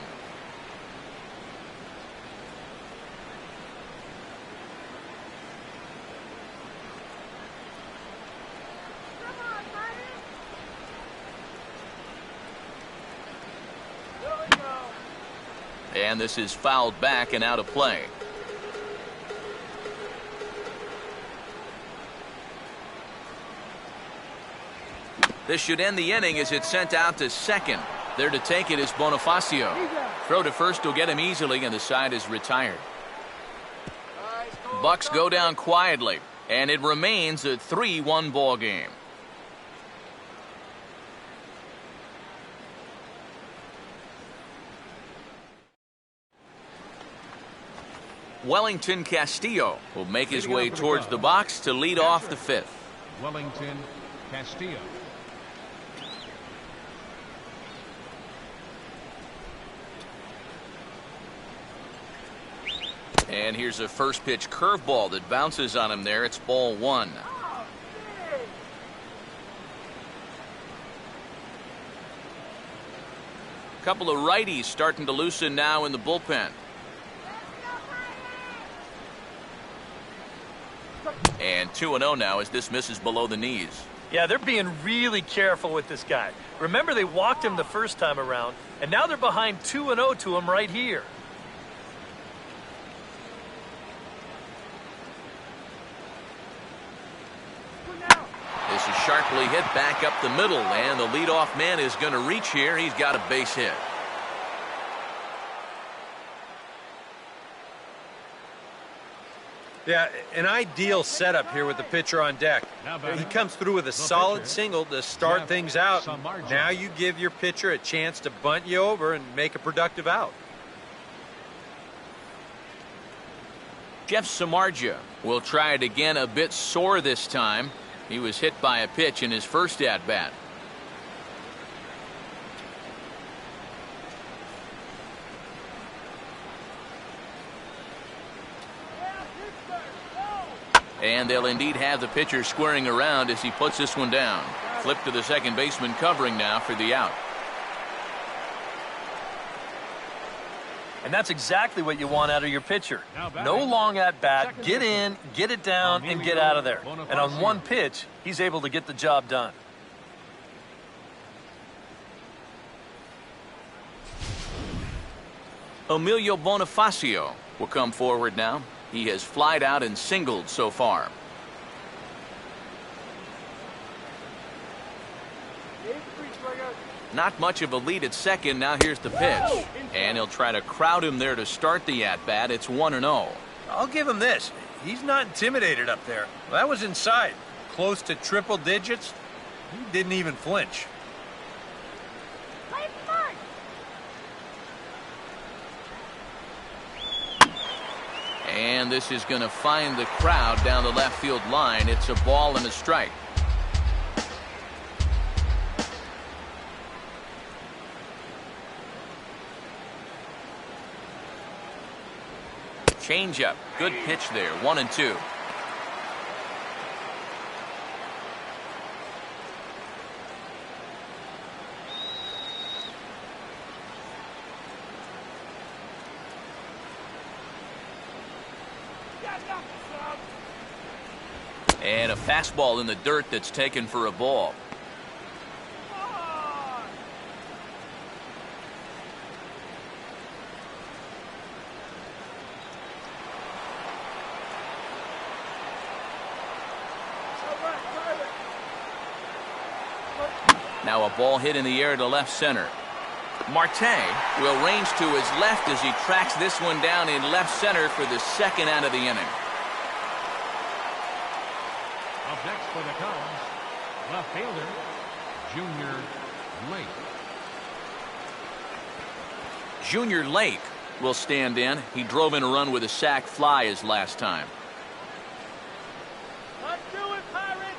And this is fouled back and out of play. This should end the inning as it's sent out to second. There to take it is Bonifacio. Throw to first will get him easily, and the side is retired. Bucks go down quietly, and it remains a 3-1 ball game. Wellington Castillo will make his way towards the box to lead off the 5th. Wellington Castillo. And here's a first pitch curveball that bounces on him there. It's ball 1. Couple of righties starting to loosen now in the bullpen. And 2-0 now as this misses below the knees. Yeah, they're being really careful with this guy. Remember, they walked him the first time around, and now they're behind 2-0 to him right here. This is sharply hit back up the middle, and the leadoff man is going to reach here. He's got a base hit. Yeah, an ideal setup here with the pitcher on deck. He comes through with a solid single to start things out. Now you give your pitcher a chance to bunt you over and make a productive out. Jeff Samardzija will try it again, a bit sore this time. He was hit by a pitch in his first at-bat. And they'll indeed have the pitcher squaring around as he puts this one down. Flip to the second baseman covering now for the out. And that's exactly what you want out of your pitcher. No long at-bat, get in, get it down, and get out of there. And on one pitch, he's able to get the job done. Emilio Bonifacio will come forward now. He has flied out and singled so far. Not much of a lead at second. Now here's the pitch. And he'll try to crowd him there to start the at-bat. It's 1-0. I'll give him this. He's not intimidated up there. Well, that was inside. Close to triple digits. He didn't even flinch. And this is going to find the crowd down the left field line. It's a ball and a strike. Changeup. Good pitch there. 1-2. And a fastball in the dirt that's taken for a ball. Now a ball hit in the air to left center. Marte will range to his left as he tracks this one down in left center for the second out of the inning. Up next for the Cubs, left fielder, Junior Lake. Junior Lake will stand in. He drove in a run with a sac fly his last time. Let's do it, Pirates!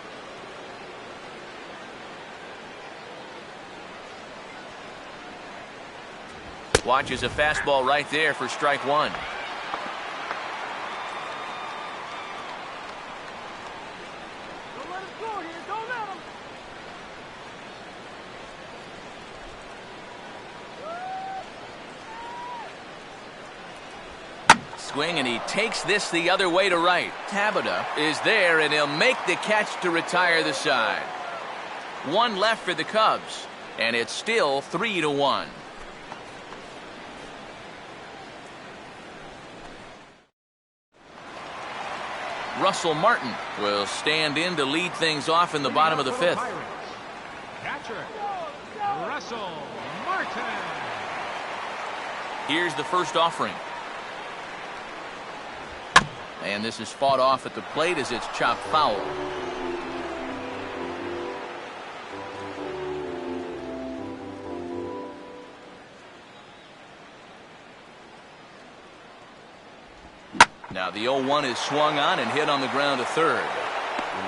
Watches a fastball right there for strike one. Don't let him go here. Don't let him. Swing, and he takes this the other way to right. Tabata is there, and he'll make the catch to retire the side. One left for the Cubs, and it's still 3-1. Russell Martin will stand in to lead things off in the bottom of the fifth. Catcher, Russell Martin. Here's the first offering. And this is fought off at the plate as it's chopped foul. Now the 0-1 is swung on and hit on the ground to third.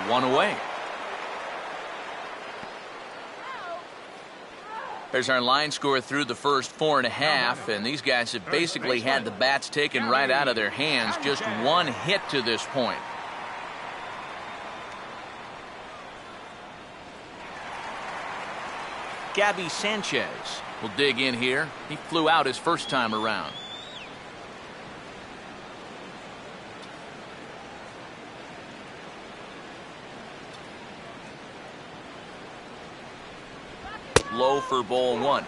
One away. There's our line score through the first 4.5, and these guys have basically had the bats taken right out of their hands. Just one hit to this point. Gabby Sanchez will dig in here. He flew out his first time around. Low for ball one.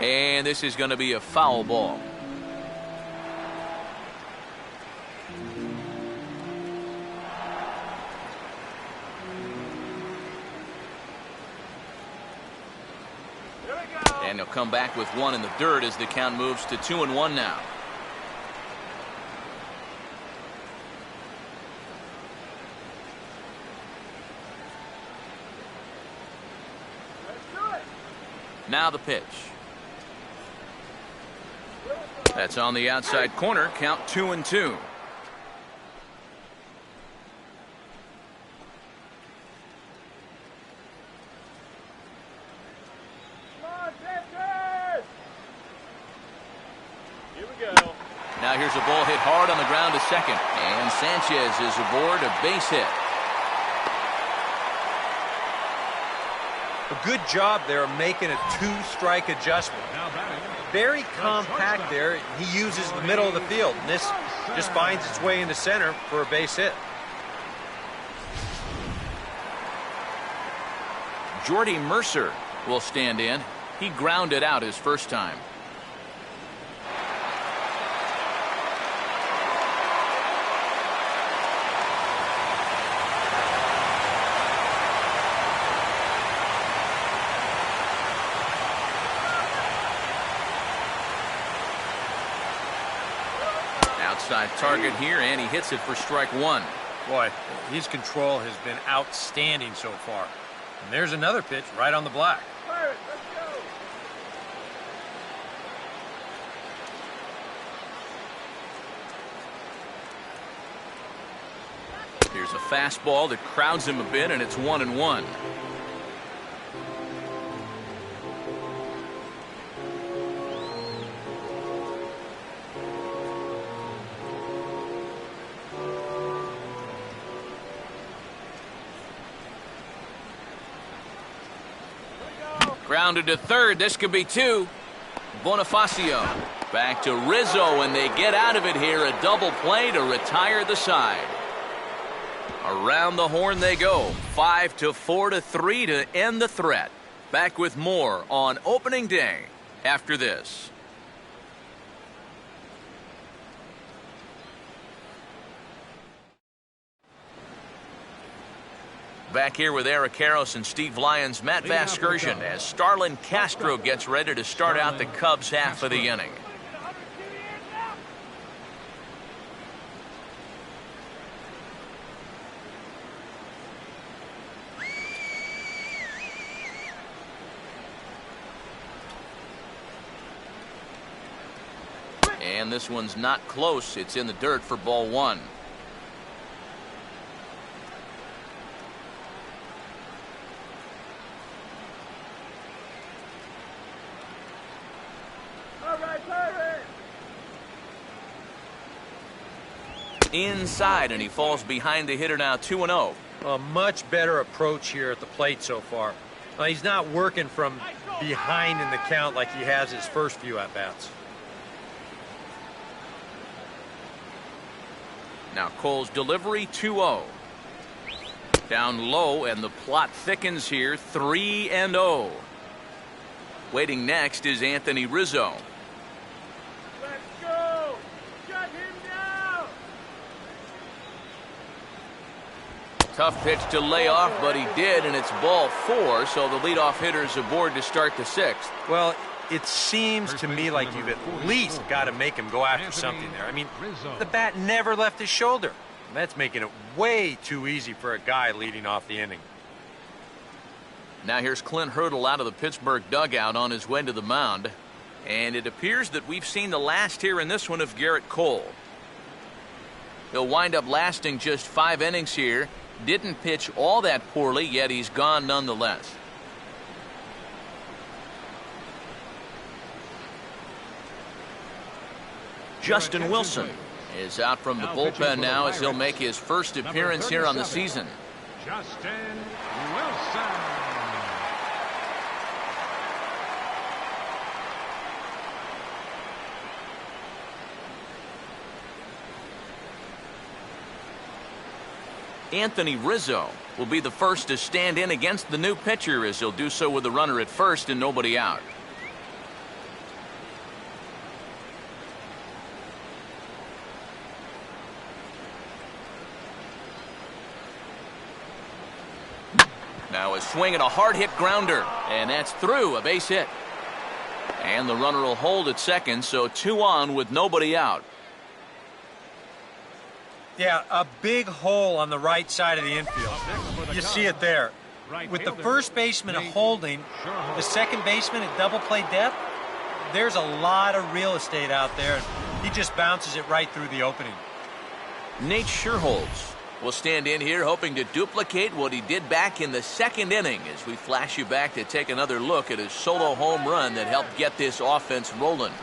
And this is going to be a foul ball. And he'll come back with one in the dirt as the count moves to 2-1 now. Now the pitch. That's on the outside corner. Count 2-2. Now here's a ball hit hard on the ground to second. And Sanchez is aboard, a base hit. A good job there of making a two-strike adjustment. Very compact there. He uses the middle of the field. And this just finds its way into center for a base hit. Jordy Mercer will stand in. He grounded out his first time. Outside target here, and he hits it for strike one. Boy, his control has been outstanding so far. And there's another pitch right on the black. Pirates, let's go. Here's a fastball that crowds him a bit, and it's 1-1. Grounded to third. This could be two. Bonifacio back to Rizzo, and they get out of it here. A double play to retire the side. Around the horn they go. 5-4-3 to end the threat. Back with more on opening day after this. Back here with Eric Karros and Steve Lyons, Matt Vasgersian, as Starlin Castro gets ready to start out the Cubs half of the inning. And this one's not close. It's in the dirt for ball one. Inside, and he falls behind the hitter now. 2-0. A much better approach here at the plate so far. He's not working from behind in the count like he has his first few at-bats. Now Cole's delivery, 2-0. Down low, and the plot thickens here. 3-0. Waiting next is Anthony Rizzo. Let's go. Shut him down. Tough pitch to lay off, but he did, and it's ball four, so the leadoff hitter's aboard to start the sixth. Well, it seems to me like you've at least got to make him go after something there. I mean, the bat never left his shoulder. That's making it way too easy for a guy leading off the inning. Now here's Clint Hurdle out of the Pittsburgh dugout on his way to the mound. And it appears that we've seen the last here in this one of Garrett Cole. He'll wind up lasting just 5 innings here. Didn't pitch all that poorly, yet he's gone nonetheless. Justin Wilson is out from the bullpen now as he'll make his first appearance here on the season. Justin Wilson. Anthony Rizzo will be the first to stand in against the new pitcher, as he'll do so with a runner at first and nobody out. Now a swing and a hard hit grounder, and that's through, a base hit. And the runner will hold at second, so 2 on with nobody out. Yeah, a big hole on the right side of the infield. You see it there. With the first baseman holding, the second baseman at double play depth, there's a lot of real estate out there, and he just bounces it right through the opening. Nate Scherholz will stand in here hoping to duplicate what he did back in the second inning, as we flash you back to take another look at his solo home run that helped get this offense rolling.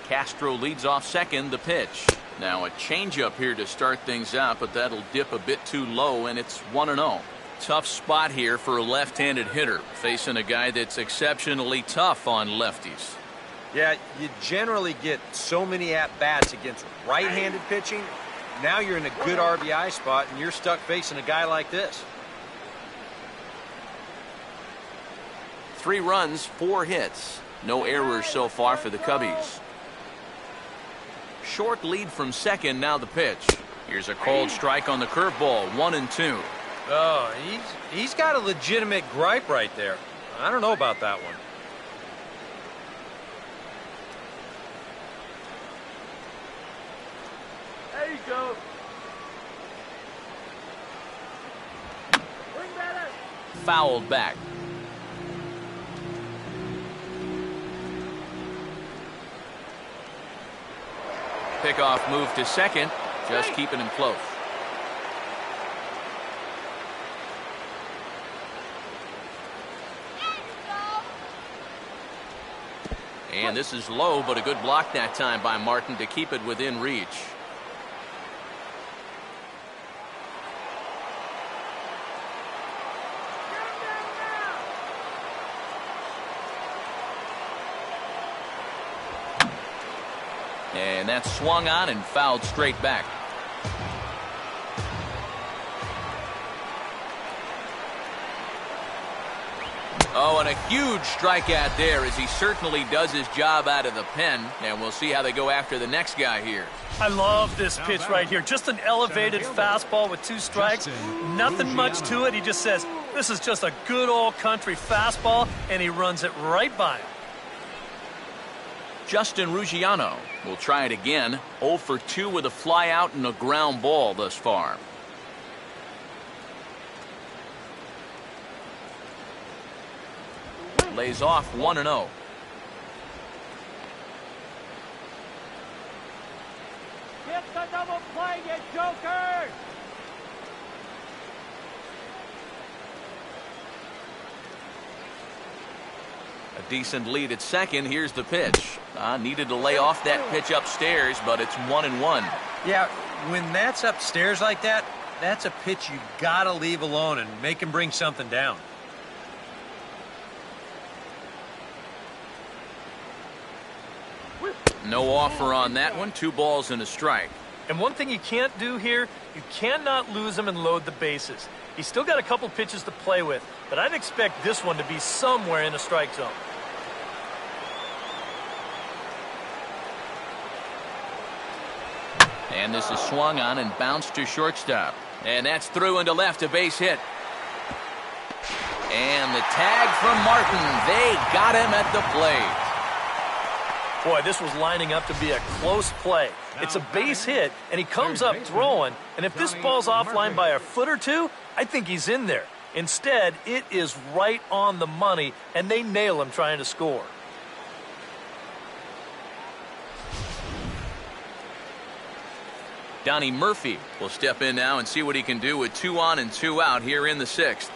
Castro leads off second. The pitch. Now a changeup here to start things out, but that'll dip a bit too low, and it's 1-0. Tough spot here for a left-handed hitter, facing a guy that's exceptionally tough on lefties. Yeah, you generally get so many at-bats against right-handed pitching. Now you're in a good RBI spot, and you're stuck facing a guy like this. 3 runs, 4 hits. No errors so far for the Cubbies. Short lead from second, now the pitch. Here's a called strike on the curveball, 1-2. Oh, he's got a legitimate gripe right there. I don't know about that one. There you go. Swing better. Fouled back. Pickoff move to second, just keeping him close. And this is low, but a good block that time by Martin to keep it within reach. And that's swung on and fouled straight back. Oh, and a huge strikeout there as he certainly does his job out of the pen. And we'll see how they go after the next guy here. I love this pitch right here. Just an elevated fastball with 2 strikes. Nothing much to it. He just says, this is just a good old country fastball, and he runs it right by him. Justin Ruggiano will try it again. 0 for 2 with a fly out and a ground ball thus far. Lays off 1-0. Get the double play, you jokers! A decent lead at second. Here's the pitch. Needed to lay off that pitch upstairs, but it's 1-1. Yeah, when that's upstairs like that, that's a pitch you gotta leave alone and make him bring something down. No offer on that one. 2 balls and a strike. And one thing you can't do here, you cannot lose him and load the bases. He's still got a couple pitches to play with, but I'd expect this one to be somewhere in the strike zone. And this is swung on and bounced to shortstop. And that's through into left, a base hit. And the tag from Martin. They got him at the plate. Boy, this was lining up to be a close play. It's a base hit, and he comes up throwing, and if this ball's offline by a foot or two, I think he's in there. Instead, it is right on the money, and they nail him trying to score. Donnie Murphy will step in now and see what he can do with 2 on and 2 out here in the 6th.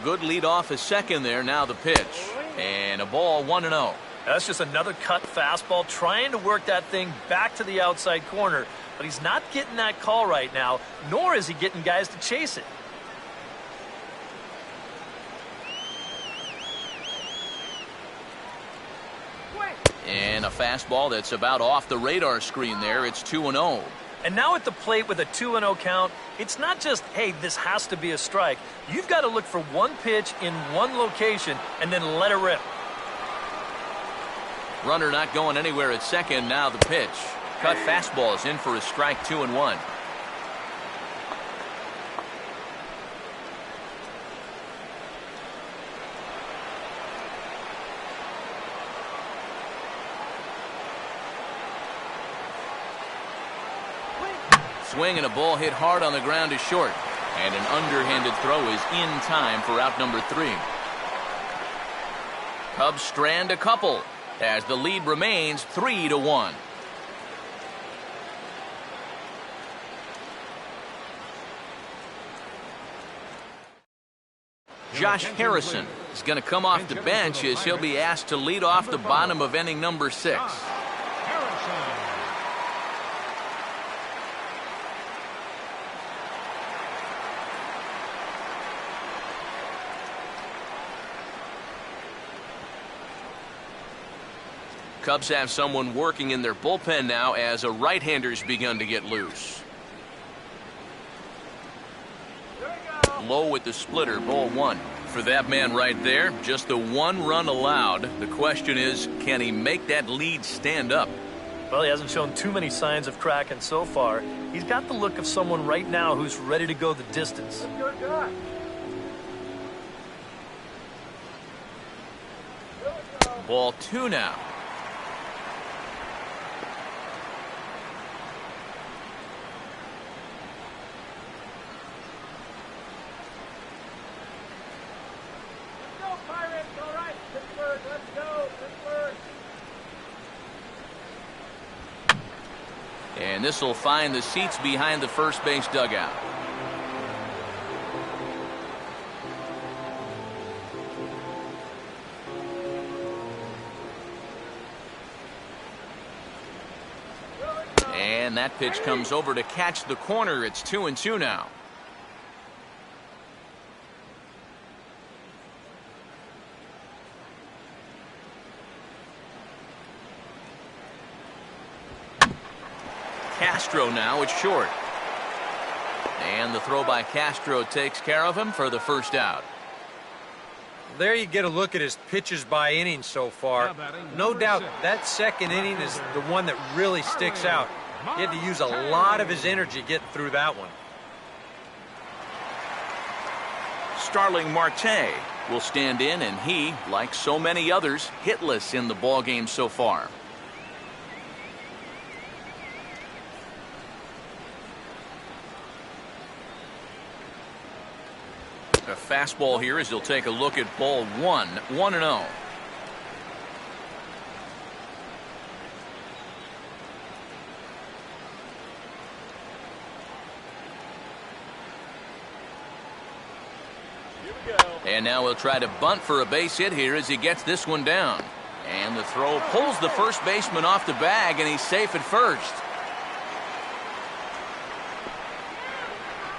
Good lead off a second there. Now the pitch. And a ball, 1-0. That's just another cut fastball, trying to work that thing back to the outside corner. But he's not getting that call right now, nor is he getting guys to chase it. And a fastball that's about off the radar screen there. It's 2-0. And now at the plate with a 2-0 count, it's not just, hey, this has to be a strike. You've got to look for one pitch in one location and then let it rip. Runner not going anywhere at second. Now the pitch. Cut fastball is in for a strike. 2-1. Swing and a ball hit hard on the ground is short. And an underhanded throw is in time for out number 3. Cubs strand a couple as the lead remains 3-1. Josh Harrison is going to come off the bench as he'll be asked to lead off the bottom of inning number 6. Cubs have someone working in their bullpen now as a right-hander's begun to get loose. Low with the splitter, ball 1. for that man right there. Just the one run allowed. The question is, can he make that lead stand up? Well, he hasn't shown too many signs of cracking so far. He's got the look of someone right now who's ready to go the distance. Good shot. Ball 2 now. Let's go, Pirates. All right, Pittsburgh. Let's go, Pittsburgh. And this will find the seats behind the first base dugout. And that pitch comes over to catch the corner. It's 2-2 now. Castro now, it's short. And the throw by Castro takes care of him for the first out. There you get a look at his pitches by inning so far. No doubt that second inning is the one that really sticks out. He had to use a lot of his energy getting through that one. Starling Marte will stand in, and he, like so many others, hitless in the ballgame so far. A fastball here as he'll take a look at ball 1, 1-0. And now he'll try to bunt for a base hit here as he gets this one down. And the throw pulls the first baseman off the bag, and he's safe at first.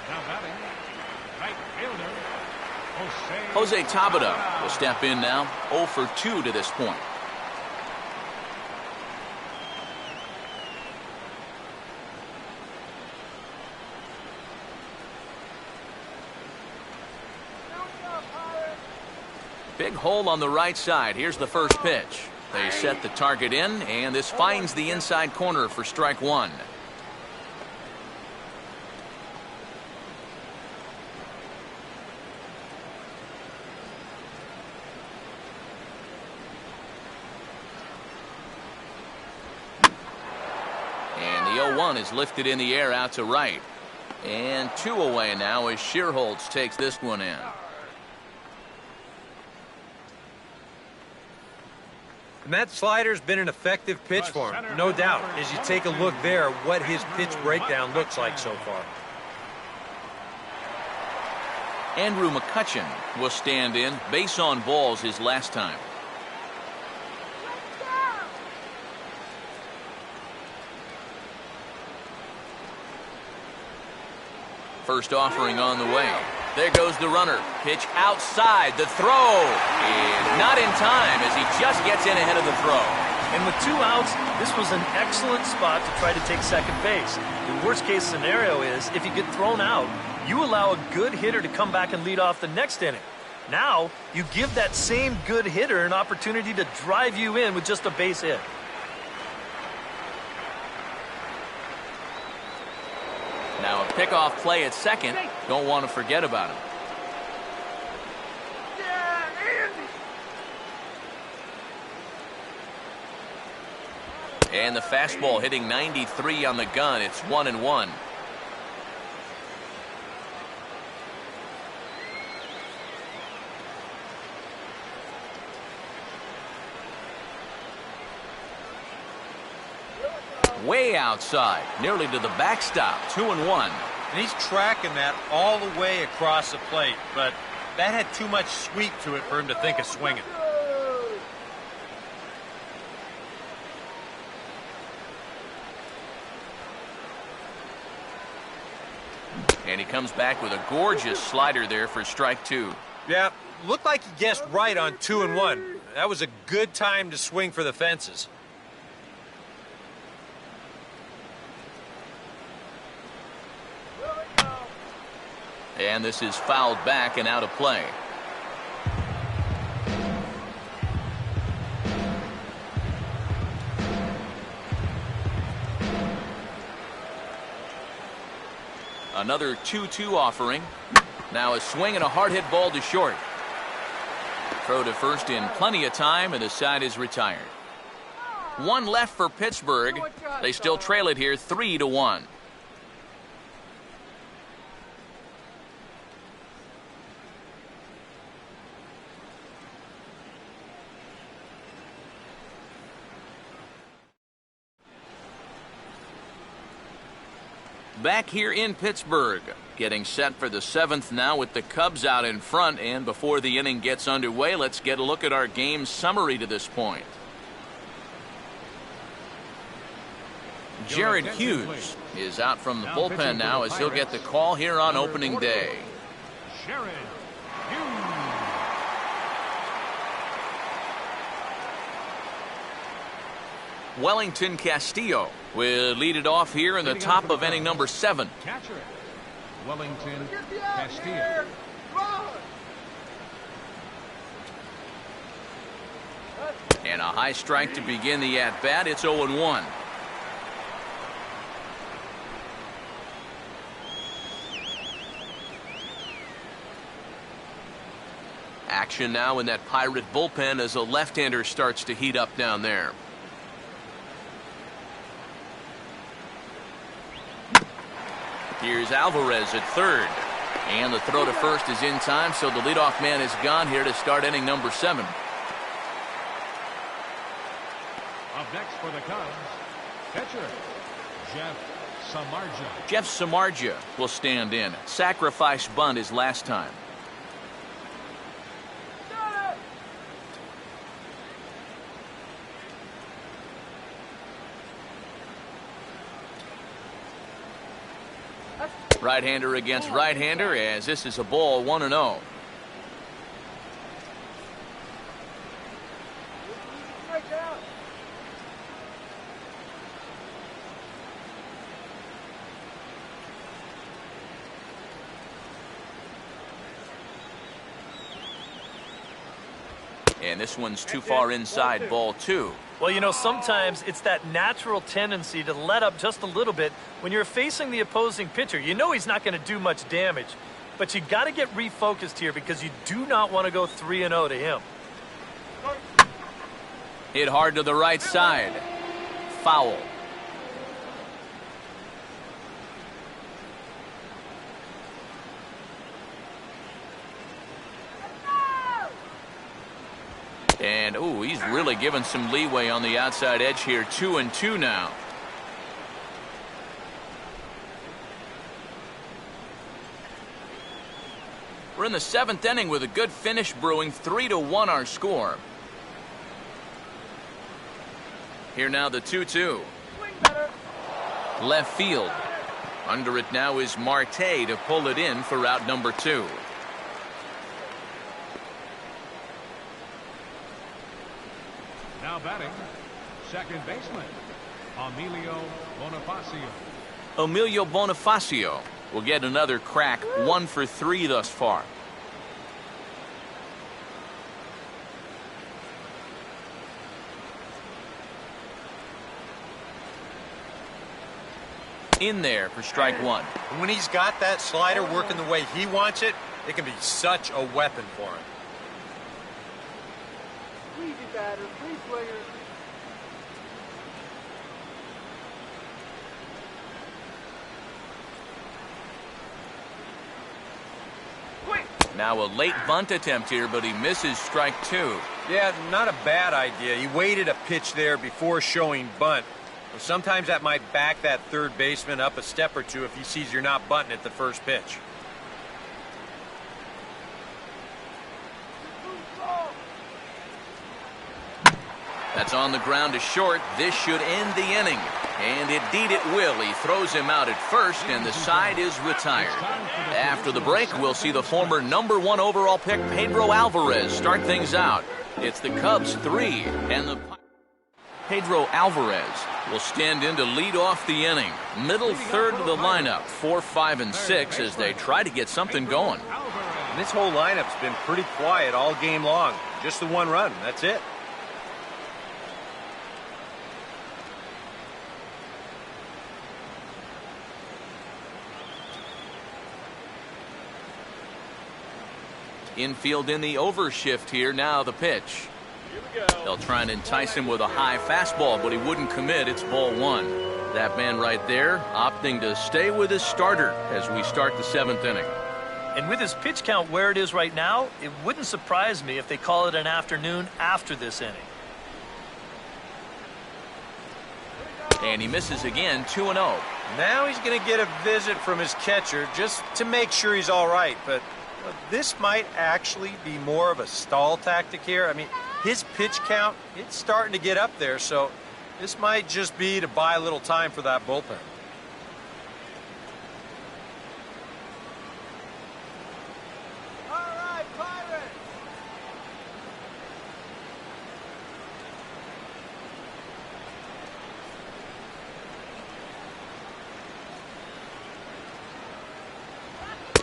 Now batting, right fielder, Jose Tabata will step in now, 0 for 2 to this point. Big hole on the right side. Here's the first pitch. They set the target in, and this finds the inside corner for strike 1. And the 0-1 is lifted in the air out to right. And 2 away now as Shearholtz takes this one in. And that slider's been an effective pitch for him, no doubt, as you take a look there at what his pitch breakdown looks like so far. Andrew McCutchen will stand in. Base on balls his last time. First offering on the way. There goes the runner. Pitch outside. The throw is not in time as he just gets in ahead of the throw. And with 2 outs, this was an excellent spot to try to take second base. The worst case scenario is if you get thrown out, you allow a good hitter to come back and lead off the next inning. Now you give that same good hitter an opportunity to drive you in with just a base hit. Now a pickoff play at second. Don't want to forget about him. And the fastball hitting 93 on the gun. It's 1-1. Way outside, nearly to the backstop. 2-1. And he's tracking that all the way across the plate, but that had too much sweep to it for him to think of swinging. And he comes back with a gorgeous slider there for strike 2. Yeah, looked like he guessed right on 2-1. That was a good time to swing for the fences. And this is fouled back and out of play. Another 2-2 offering. Now a swing and a hard hit ball to short. Throw to first in plenty of time, and the side is retired. One left for Pittsburgh. They still trail it here 3-1. Back here in Pittsburgh, getting set for the 7th now with the Cubs out in front. And before the inning gets underway, let's get a look at our game summary to this point. Jared Hughes is out from the bullpen now as he'll get the call here on opening day. Jared Wellington Castillo will lead it off here in the top of inning number 7. Catcher, Wellington Castillo. And a high strike to begin the at-bat. It's 0-1. Action now in that Pirate bullpen as a left-hander starts to heat up down there. Here's Alvarez at third. And the throw to first is in time, so the leadoff man is gone here to start inning number 7. Up next for the Cubs, catcher, Jeff Samardzija. Jeff Samardzija will stand in. Sacrifice bunt his last time. Right-hander against right-hander, as this is a ball 1-0. And this one's too far inside, ball 2. Well, you know, sometimes it's that natural tendency to let up just a little bit when you're facing the opposing pitcher. You know he's not going to do much damage, but you got to get refocused here because you do not want to go 3-0 to him. Hit hard to the right side. Foul. And, ooh, he's really given some leeway on the outside edge here. 2-2 now. We're in the 7th inning with a good finish brewing. 3-1 our score. Here now the 2-2. Left field. Under it now is Marte to pull it in for out number 2. Now batting, second baseman, Emilio Bonifacio. Emilio Bonifacio will get another crack. 1 for 3 thus far. In there for strike 1. When he's got that slider working the way he wants it, it can be such a weapon for him. Easy batter, free swinger. Now a late bunt attempt here, but he misses strike 2. Yeah, not a bad idea. He waited a pitch there before showing bunt. Well, sometimes that might back that third baseman up a step or two if he sees you're not bunting at the first pitch. That's on the ground to short. This should end the inning. And indeed it will. He throws him out at first, and the side is retired. After the break, we'll see the former number 1 overall pick, Pedro Alvarez, start things out. It's the Cubs 3, and the Pedro Alvarez will stand in to lead off the inning. Middle third of the lineup, 4, 5, and 6, as they try to get something going. And this whole lineup's been pretty quiet all game long. Just the one run. That's it. Infield in the overshift here. Now the pitch. Here we go. They'll try and entice him with a high fastball, but he wouldn't commit. It's ball one. That man right there opting to stay with his starter as we start the 7th inning. And with his pitch count where it is right now, it wouldn't surprise me if they call it an afternoon after this inning. And he misses again, 2-0. Now he's going to get a visit from his catcher just to make sure he's all right. But this might actually be more of a stall tactic here. I mean, his pitch count, it's starting to get up there, so this might just be to buy a little time for that bullpen. All right, Pirates.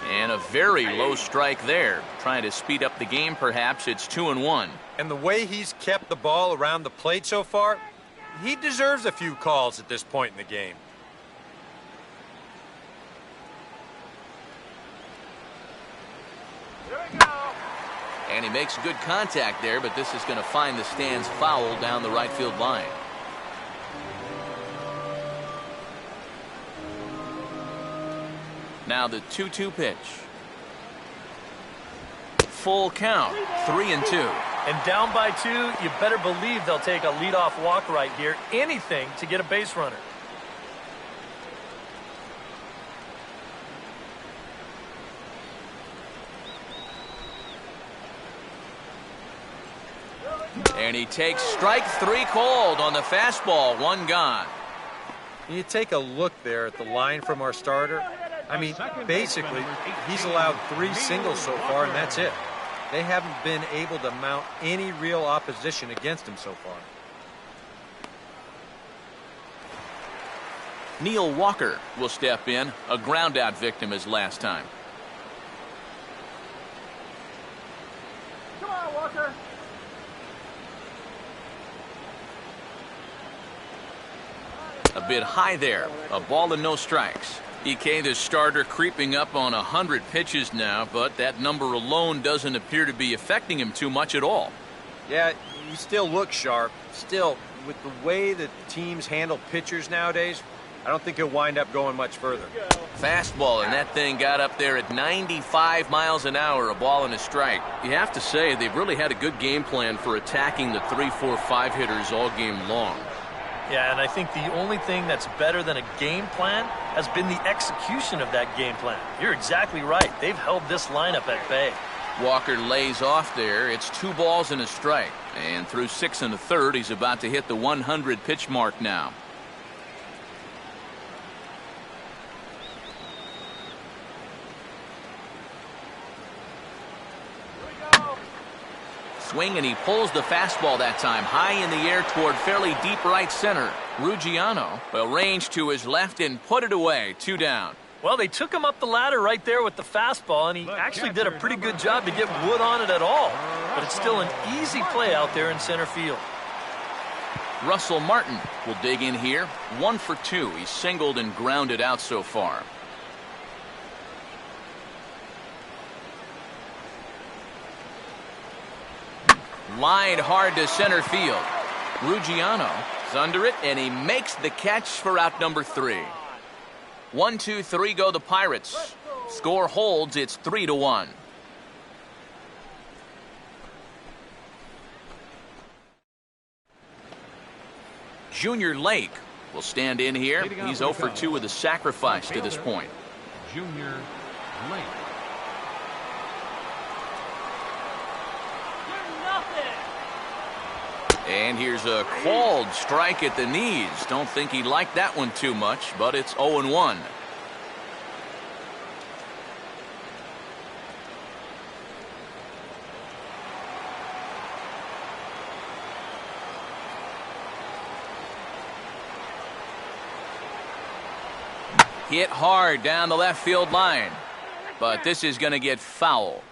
And a very low strike there. Trying to speed up the game, perhaps. It's 2-1. And the way he's kept the ball around the plate so far, he deserves a few calls at this point in the game. Here we go. And he makes good contact there, but this is going to find the stands foul down the right field line. Now the 2-2 pitch. Full count, 3-2. And down by 2, you better believe they'll take a leadoff walk right here. Anything to get a base runner. And he takes strike 3 called on the fastball, 1 gone. You take a look there at the line from our starter. I mean, basically, he's allowed 3 singles so far, and that's it. They haven't been able to mount any real opposition against him so far. Neil Walker will step in, a ground-out victim as last time. Come on, Walker. A bit high there, a ball and no strikes. EK, the starter, creeping up on 100 pitches now, but that number alone doesn't appear to be affecting him too much at all. Yeah, he still looks sharp. Still, with the way that teams handle pitchers nowadays, I don't think he'll wind up going much further. Fastball, and that thing got up there at 95 miles an hour, a ball and a strike. You have to say they've really had a good game plan for attacking the 3, 4, 5 hitters all game long. Yeah, and I think the only thing that's better than a game plan has been the execution of that game plan. You're exactly right. They've held this lineup at bay. Walker lays off there. It's 2 balls and a strike. And through 6 1/3, he's about to hit the 100 pitch mark now. Swing, and he pulls the fastball that time high in the air toward fairly deep right center. Ruggiano will range to his left and put it away. 2 down. Well, they took him up the ladder right there with the fastball, and he actually did a pretty good job to get wood on it at all. But it's still an easy play out there in center field. Russell Martin will dig in here. 1 for 2. He's singled and grounded out so far. Lined hard to center field. Ruggiano is under it, and he makes the catch for out number 3. 1, 2, 3 go the Pirates. Score holds. It's 3-1. Junior Lake will stand in here. He's 0 for 2 with a sacrifice to this point. Junior Lake. And here's a called strike at the knees. Don't think he liked that one too much, but it's 0-1. Hit hard down the left field line, but this is going to get foul.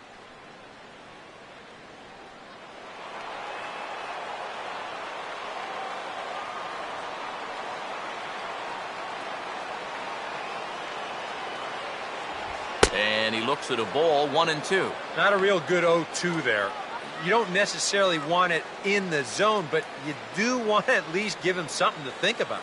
And he looks at a ball, 1-2. Not a real good 0-2 there. You don't necessarily want it in the zone, but you do want to at least give him something to think about.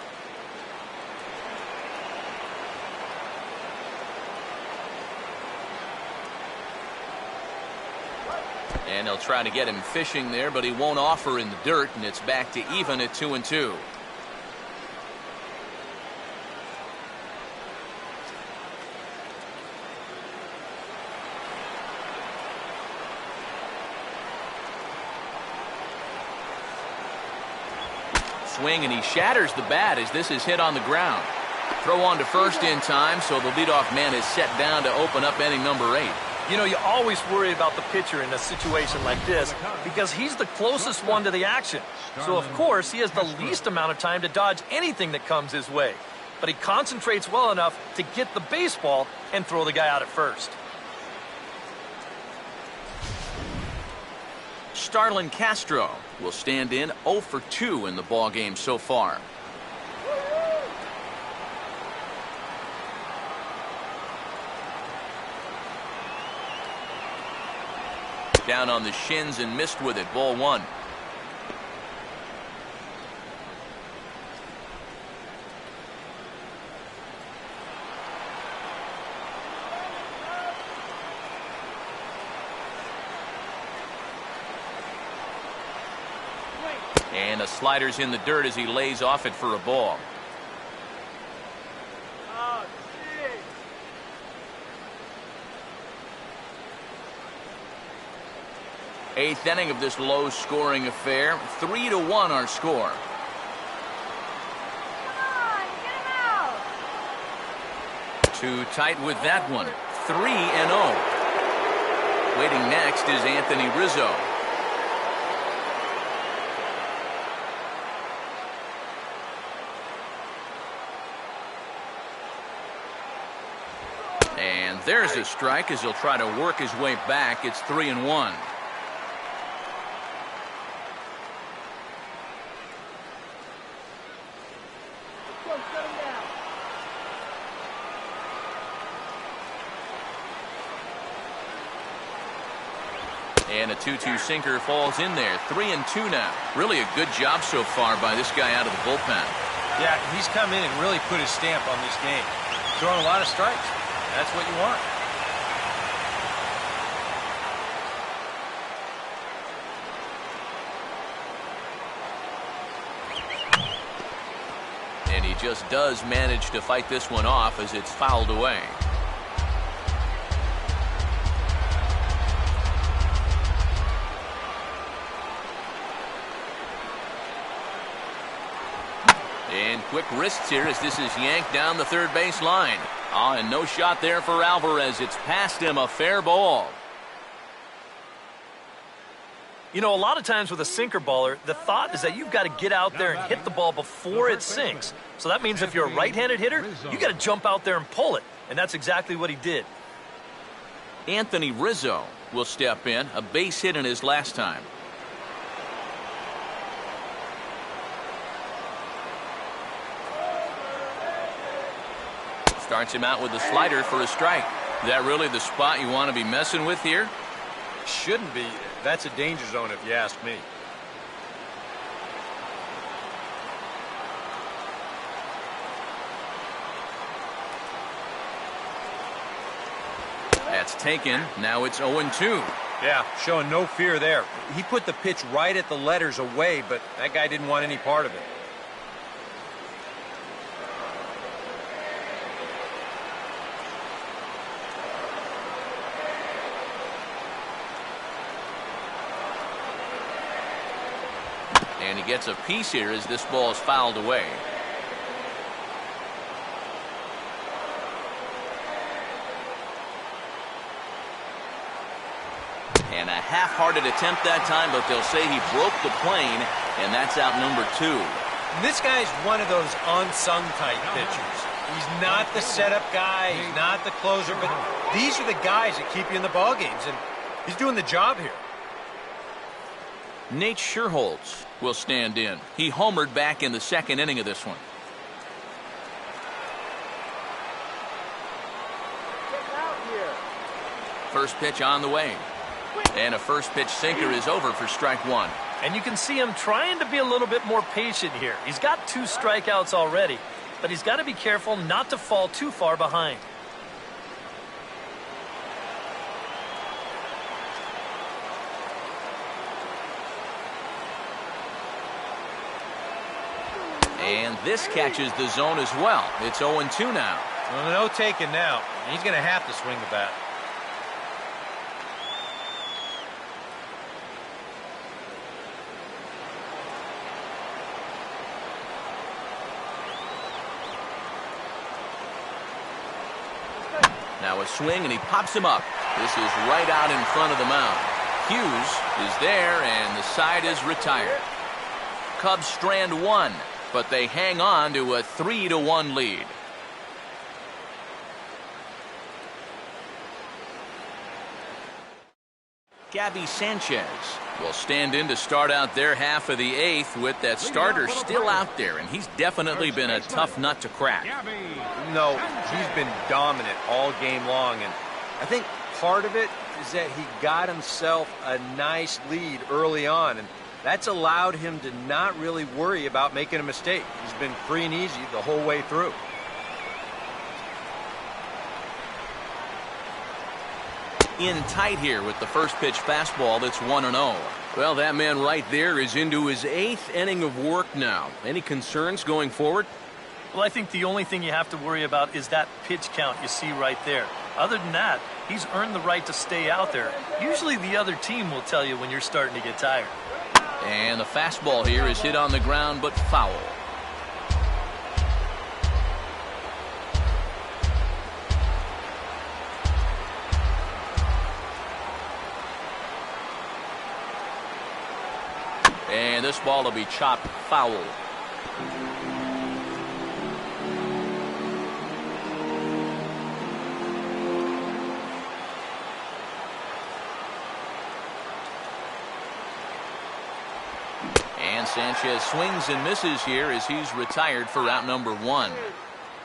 And they'll try to get him fishing there, but he won't offer in the dirt, and it's back to even at 2-2. Swing, and he shatters the bat as this is hit on the ground. Throw on to first in time, so the leadoff man is set down to open up inning number 8. You know, you always worry about the pitcher in a situation like this because he's the closest one to the action. So, of course, he has the least amount of time to dodge anything that comes his way. But he concentrates well enough to get the baseball and throw the guy out at first. Starlin Castro will stand in 0 for 2 in the ballgame so far. Down on the shins and missed with it. Ball 1. And a slider's in the dirt as he lays off it for a ball. Oh, geez. Eighth inning of this low-scoring affair. 3-1 our score. Come on, get him out. Too tight with that one. 3-0. Waiting next is Anthony Rizzo. And there's a strike as he'll try to work his way back. It's 3-1. Go, shut him down. And a 2-2 sinker falls in there. 3-2 now. Really a good job so far by this guy out of the bullpen. Yeah, he's come in and really put his stamp on this game. Throwing a lot of strikes. That's what you want. And he just does manage to fight this one off as it's fouled away. And quick wrists here as this is yanked down the third base line. And no shot there for Alvarez. It's past him, a fair ball. You know, a lot of times with a sinker baller, the thought is that you've got to get out there and hit the ball before it sinks. So that means if you're a right-handed hitter, you got to jump out there and pull it. And that's exactly what he did. Anthony Rizzo will step in. A base hit in his last time. Starts him out with a slider for a strike. Is that really the spot you want to be messing with here? Shouldn't be. That's a danger zone if you ask me. That's taken. Now it's 0-2. Yeah, showing no fear there. He put the pitch right at the letters away, but that guy didn't want any part of it. And he gets a piece here as this ball is fouled away. And a half-hearted attempt that time, but they'll say he broke the plane, and that's out number 2. This guy's one of those unsung type pitchers. He's not the setup guy, he's not the closer, but these are the guys that keep you in the ball games, and he's doing the job here. Nate Scherholz will stand in. He homered back in the second inning of this one. Get out here. First pitch on the way. And a first pitch sinker is over for strike one. And you can see him trying to be a little bit more patient here. He's got 2 strikeouts already, but he's got to be careful not to fall too far behind. And this catches the zone as well. It's 0-2 now. Well, no taking now. He's going to have to swing the bat. Now a swing, and he pops him up. This is right out in front of the mound. Hughes is there, and the side is retired. Cubs strand 1, but they hang on to a 3-1 lead. Gabby Sanchez will stand in to start out their half of the 8th with that starter still out there, and he's definitely been a tough nut to crack. No, he's been dominant all game long, and I think part of it is that he got himself a nice lead early on, and that's allowed him to not really worry about making a mistake. He's been free and easy the whole way through. In tight here with the first pitch fastball. That's 1-0. Well, that man right there is into his 8th inning of work now. Any concerns going forward? Well, I think the only thing you have to worry about is that pitch count you see right there. Other than that, he's earned the right to stay out there. Usually the other team will tell you when you're starting to get tired. And the fastball here is hit on the ground, but foul. And this ball will be chopped foul. And Sanchez swings and misses here as he's retired for route number 1.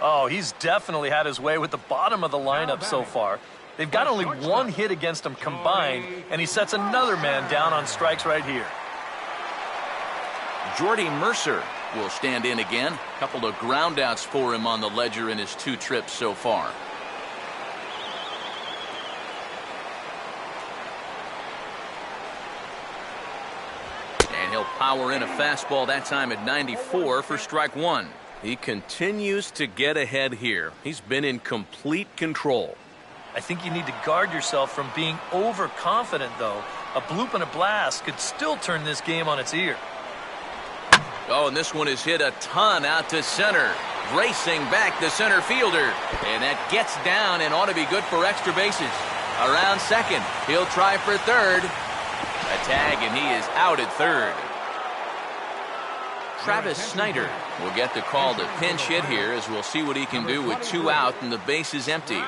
Oh, he's definitely had his way with the bottom of the lineup so far. They've got only 1 hit against him combined, and he sets another man down on strikes right here. Jordy Mercer will stand in again. A couple of groundouts for him on the ledger in his 2 trips so far. And he'll power in a fastball that time at 94 for strike 1. He continues to get ahead here. He's been in complete control. I think you need to guard yourself from being overconfident, though. A bloop and a blast could still turn this game on its ear. Oh, and this one is hit a ton out to center. Racing back the center fielder. And that gets down and ought to be good for extra bases. Around second. He'll try for third. A tag, and he is out at third. Travis Snyder will get the call to pinch hit here, as we'll see what he can do with 2 out and the base is empty.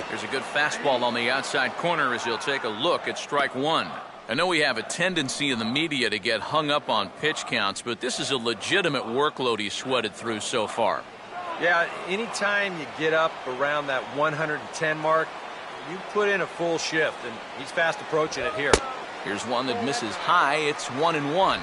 There's a good fastball on the outside corner as he'll take a look at strike 1. I know we have a tendency in the media to get hung up on pitch counts, but this is a legitimate workload he's sweated through so far. Yeah, anytime you get up around that 110 mark, you put in a full shift, and he's fast approaching it here. Here's one that misses high. It's 1-1.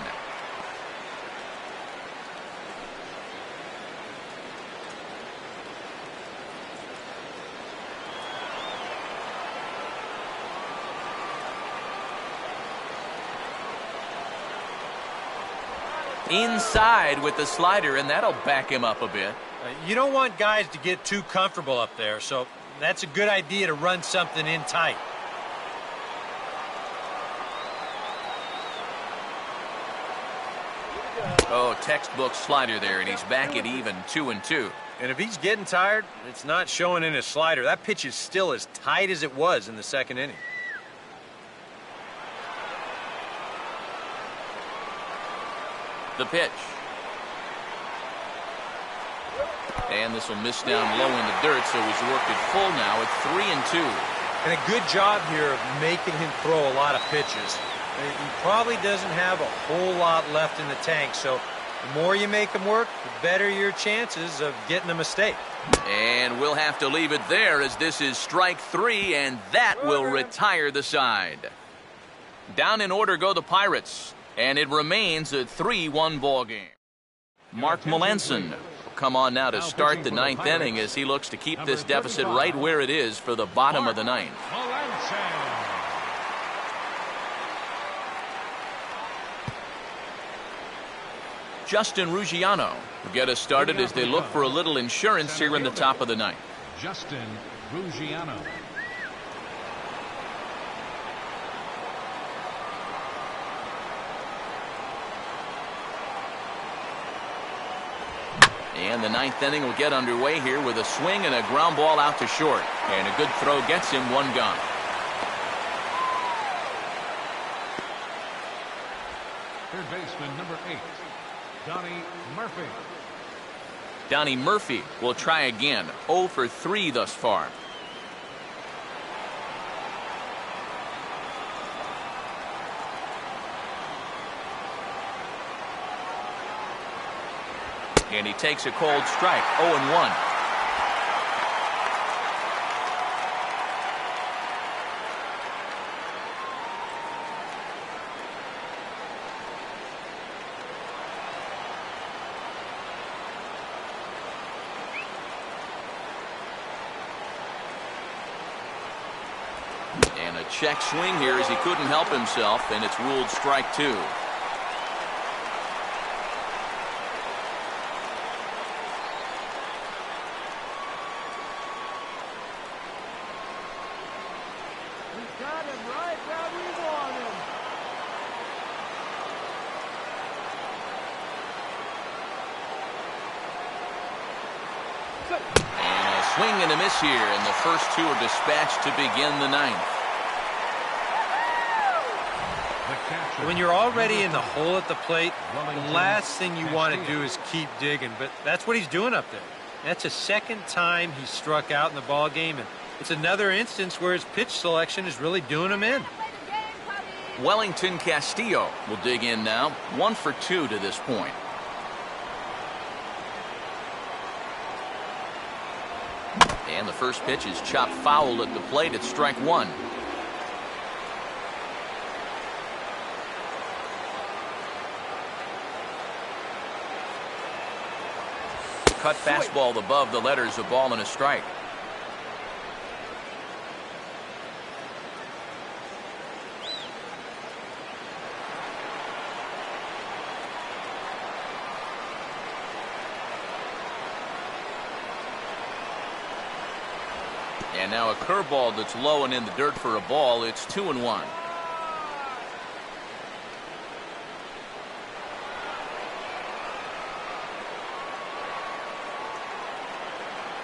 Inside with the slider, and that'll back him up a bit. You don't want guys to get too comfortable up there, so that's a good idea to run something in tight. Oh, textbook slider there, and he's back at even 2-2. And if he's getting tired, it's not showing in his slider. That pitch is still as tight as it was in the second inning. The pitch. And this will miss down low in the dirt, so he's worked it full now at 3-2. And a good job here of making him throw a lot of pitches. He probably doesn't have a whole lot left in the tank, so the more you make him work, the better your chances of getting a mistake. And we'll have to leave it there as this is strike 3, and that will retire the side. Down in order go the Pirates, and it remains a 3-1 ball game. Mark Melanson will come on now to start the 9th inning as he looks to keep this deficit right where it is for the bottom of the 9th. Justin Ruggiano will get us started as they look for a little insurance here in the top of the 9th. Justin Ruggiano. And the 9th inning will get underway here with a swing and a ground ball out to short. And a good throw gets him one gone. Third baseman, number 8, Donnie Murphy. Donnie Murphy will try again. 0 for 3 thus far. And he takes a cold strike. 0-1. And a check swing here as he couldn't help himself, and it's ruled strike 2. Swing and a miss here, and the first 2 are dispatched to begin the 9th. When you're already in the hole at the plate, the last thing you want to do is keep digging, but that's what he's doing up there. That's a second time he struck out in the ball game, and it's another instance where his pitch selection is really doing him in. Wellington Castillo will dig in now. 1 for 2 to this point. And the first pitch is chopped foul at the plate. It's strike 1. Cut fastball above the letters, a ball and a strike. And now a curveball that's low and in the dirt for a ball. It's 2-1.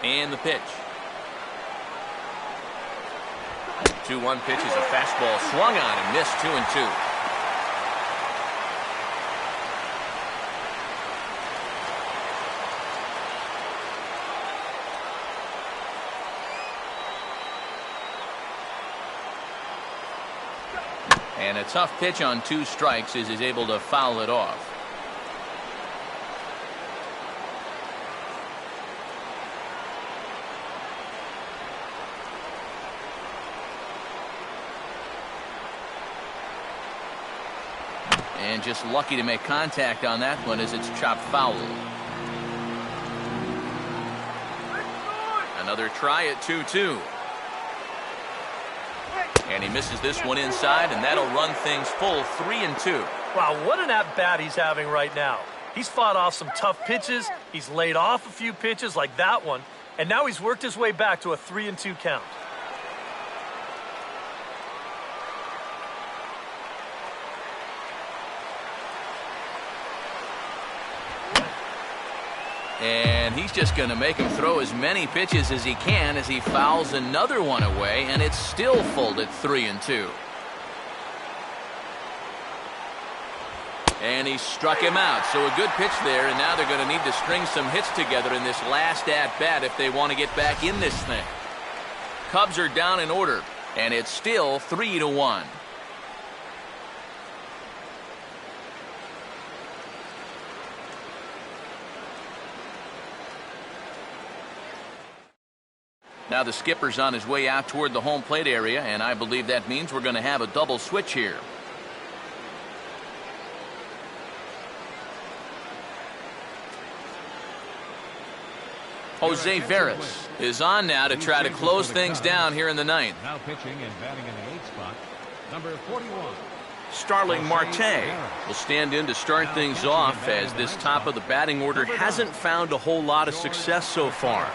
And the pitch. 2-1 pitch is a fastball swung on and missed. 2-2. And a tough pitch on 2 strikes as he's able to foul it off. And just lucky to make contact on that one as it's chopped foul. Another try at 2-2. And he misses this one inside, and that'll run things full 3-2. Wow, what an at-bat he's having right now. He's fought off some tough pitches. He's laid off a few pitches like that one. And now he's worked his way back to a 3-2 count. And he's just going to make him throw as many pitches as he can as he fouls another one away, and it's still full at 3-2. And he struck him out. So a good pitch there, and now they're going to need to string some hits together in this last at-bat if they want to get back in this thing. Cubs are down in order, and it's still 3-1. Now the skipper's on his way out toward the home plate area, and I believe that means we're going to have a double switch here. Jose Veras is on now to try to close things down here in the ninth. Now pitching and batting in the 8th spot, number 41. Starling Marte will stand in to start things off, as this top of the batting order hasn't found a whole lot of success so far.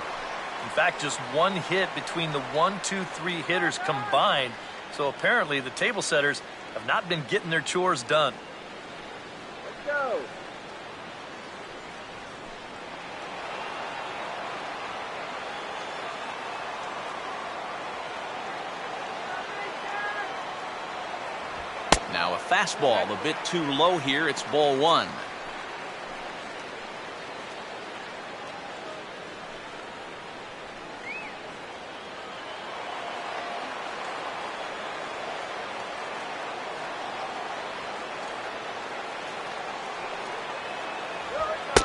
In fact, just one hit between the 1, 2, 3 hitters combined. So apparently the table setters have not been getting their chores done. Let's go. Now a fastball a bit too low here. It's ball 1.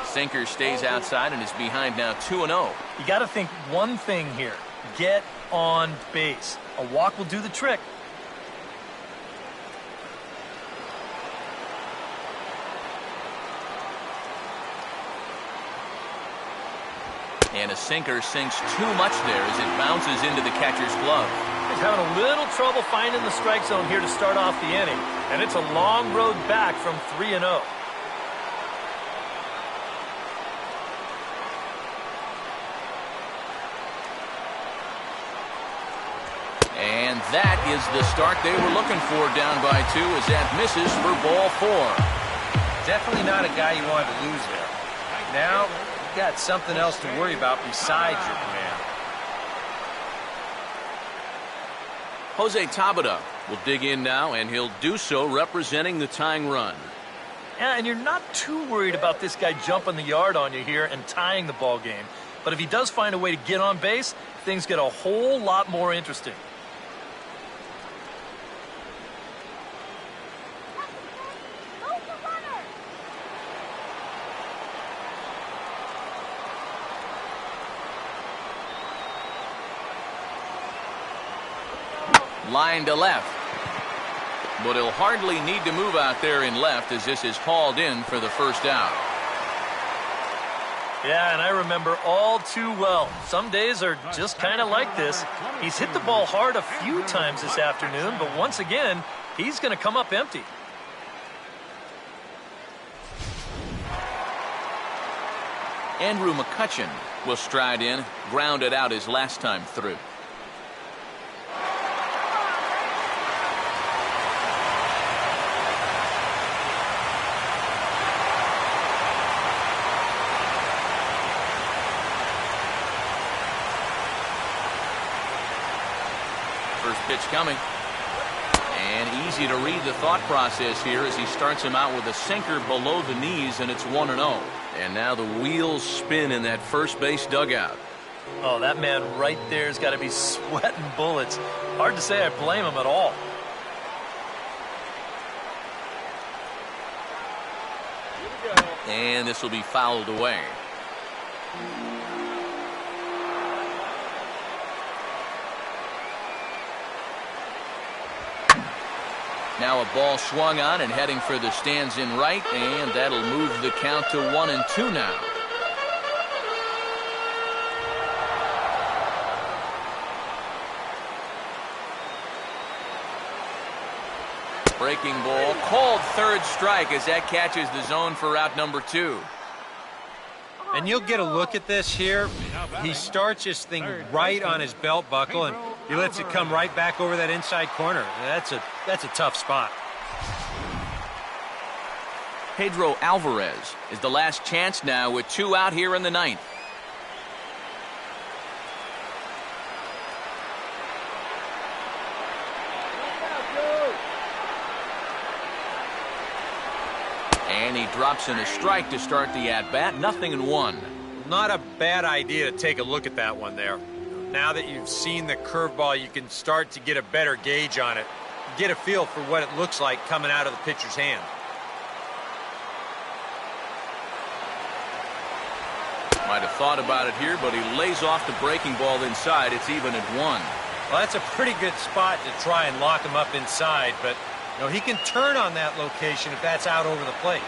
Sinker stays outside and is behind now 2-0. You got to think one thing here. Get on base. A walk will do the trick. And a sinker sinks too much there as it bounces into the catcher's glove. He's having a little trouble finding the strike zone here to start off the inning. And it's a long road back from 3-0. And that is the start they were looking for, down by 2, as that misses for ball 4. Definitely not a guy you wanted to lose there. Now, you've got something else to worry about besides your command. Jose Tabata will dig in now, and he'll do so representing the tying run. Yeah, and you're not too worried about this guy jumping the yard on you here and tying the ball game. But if he does find a way to get on base, things get a whole lot more interesting. Line to left. But he'll hardly need to move out there in left, as this is hauled in for the first out. Yeah, and I remember all too well. Some days are just kind of like this. He's hit the ball hard a few times this afternoon, but once again, he's going to come up empty. Andrew McCutchen will stride in, grounded out his last time through. First pitch coming. And easy to read the thought process here as he starts him out with a sinker below the knees, and it's 1-0. And now the wheels spin in that first base dugout. Oh, that man right there's got to be sweating bullets. Hard to say I blame him at all. And this will be fouled away. Now a ball swung on and heading for the stands in right, and that'll move the count to 1-2 now. Breaking ball, called third strike as that catches the zone for out number 2. And you'll get a look at this here. He starts this thing right on his belt buckle, and he lets it come right back over that inside corner. That's a tough spot. Pedro Alvarez is the last chance now with 2 out here in the ninth. And he drops in a strike to start the at-bat. 0-1. Not a bad idea to take a look at that one there. Now that you've seen the curveball, you can start to get a better gauge on it. Get a feel for what it looks like coming out of the pitcher's hand. Might have thought about it here, but he lays off the breaking ball inside. It's even at 1. Well, that's a pretty good spot to try and lock him up inside, but he can turn on that location if that's out over the plate.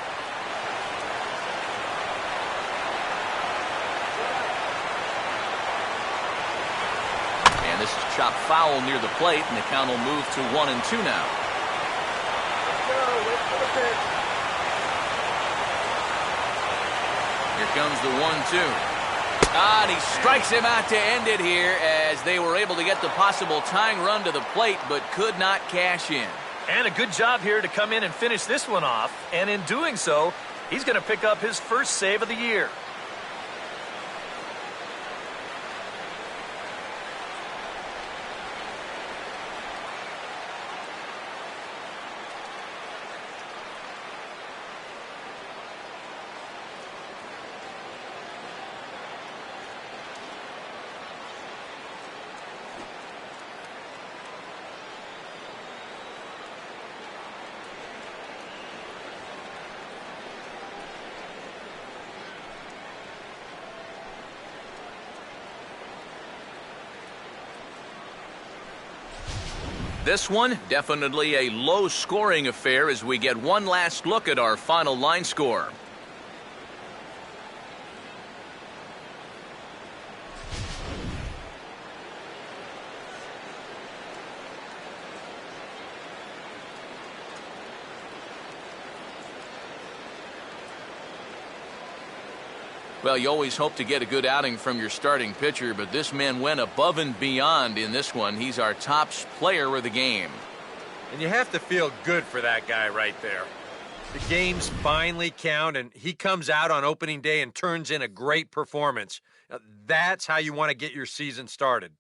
And this is chopped foul near the plate, and the count will move to 1-2 now. Let's go. Wait for the pitch. Here comes the 1-2. And he strikes him out to end it here as they were able to get the possible tying run to the plate, but could not cash in. And a good job here to come in and finish this one off. And in doing so, he's going to pick up his first save of the year. This one, definitely a low-scoring affair as we get one last look at our final line score. Well, you always hope to get a good outing from your starting pitcher, but this man went above and beyond in this one. He's our top player of the game. And you have to feel good for that guy right there. The games finally count, and he comes out on opening day and turns in a great performance. Now, that's how you want to get your season started.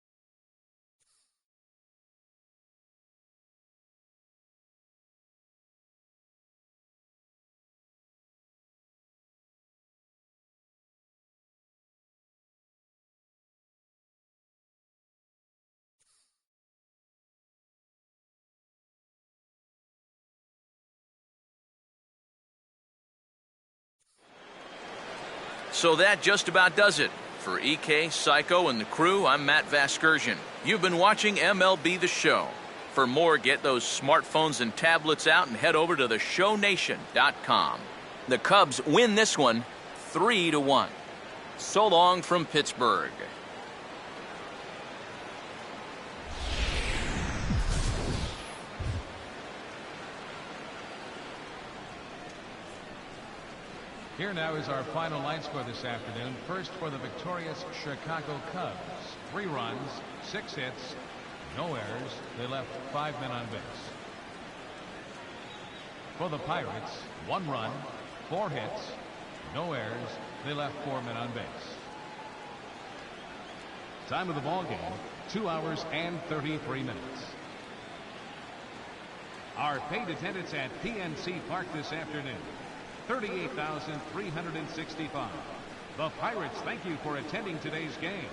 So that just about does it. For EK, Psycho, and the crew, I'm Matt Vasgersian. You've been watching MLB The Show. For more, get those smartphones and tablets out and head over to theshownation.com. The Cubs win this one 3-1. So long from Pittsburgh. Here now is our final line score this afternoon. First for the victorious Chicago Cubs. 3 runs, 6 hits, no errors. They left 5 men on base. For the Pirates, 1 run, 4 hits, no errors. They left 4 men on base. Time of the ball game, 2 hours and 33 minutes. Our paid attendance at PNC Park this afternoon, 38,365. The Pirates thank you for attending today's game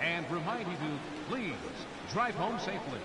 and remind you to please drive home safely.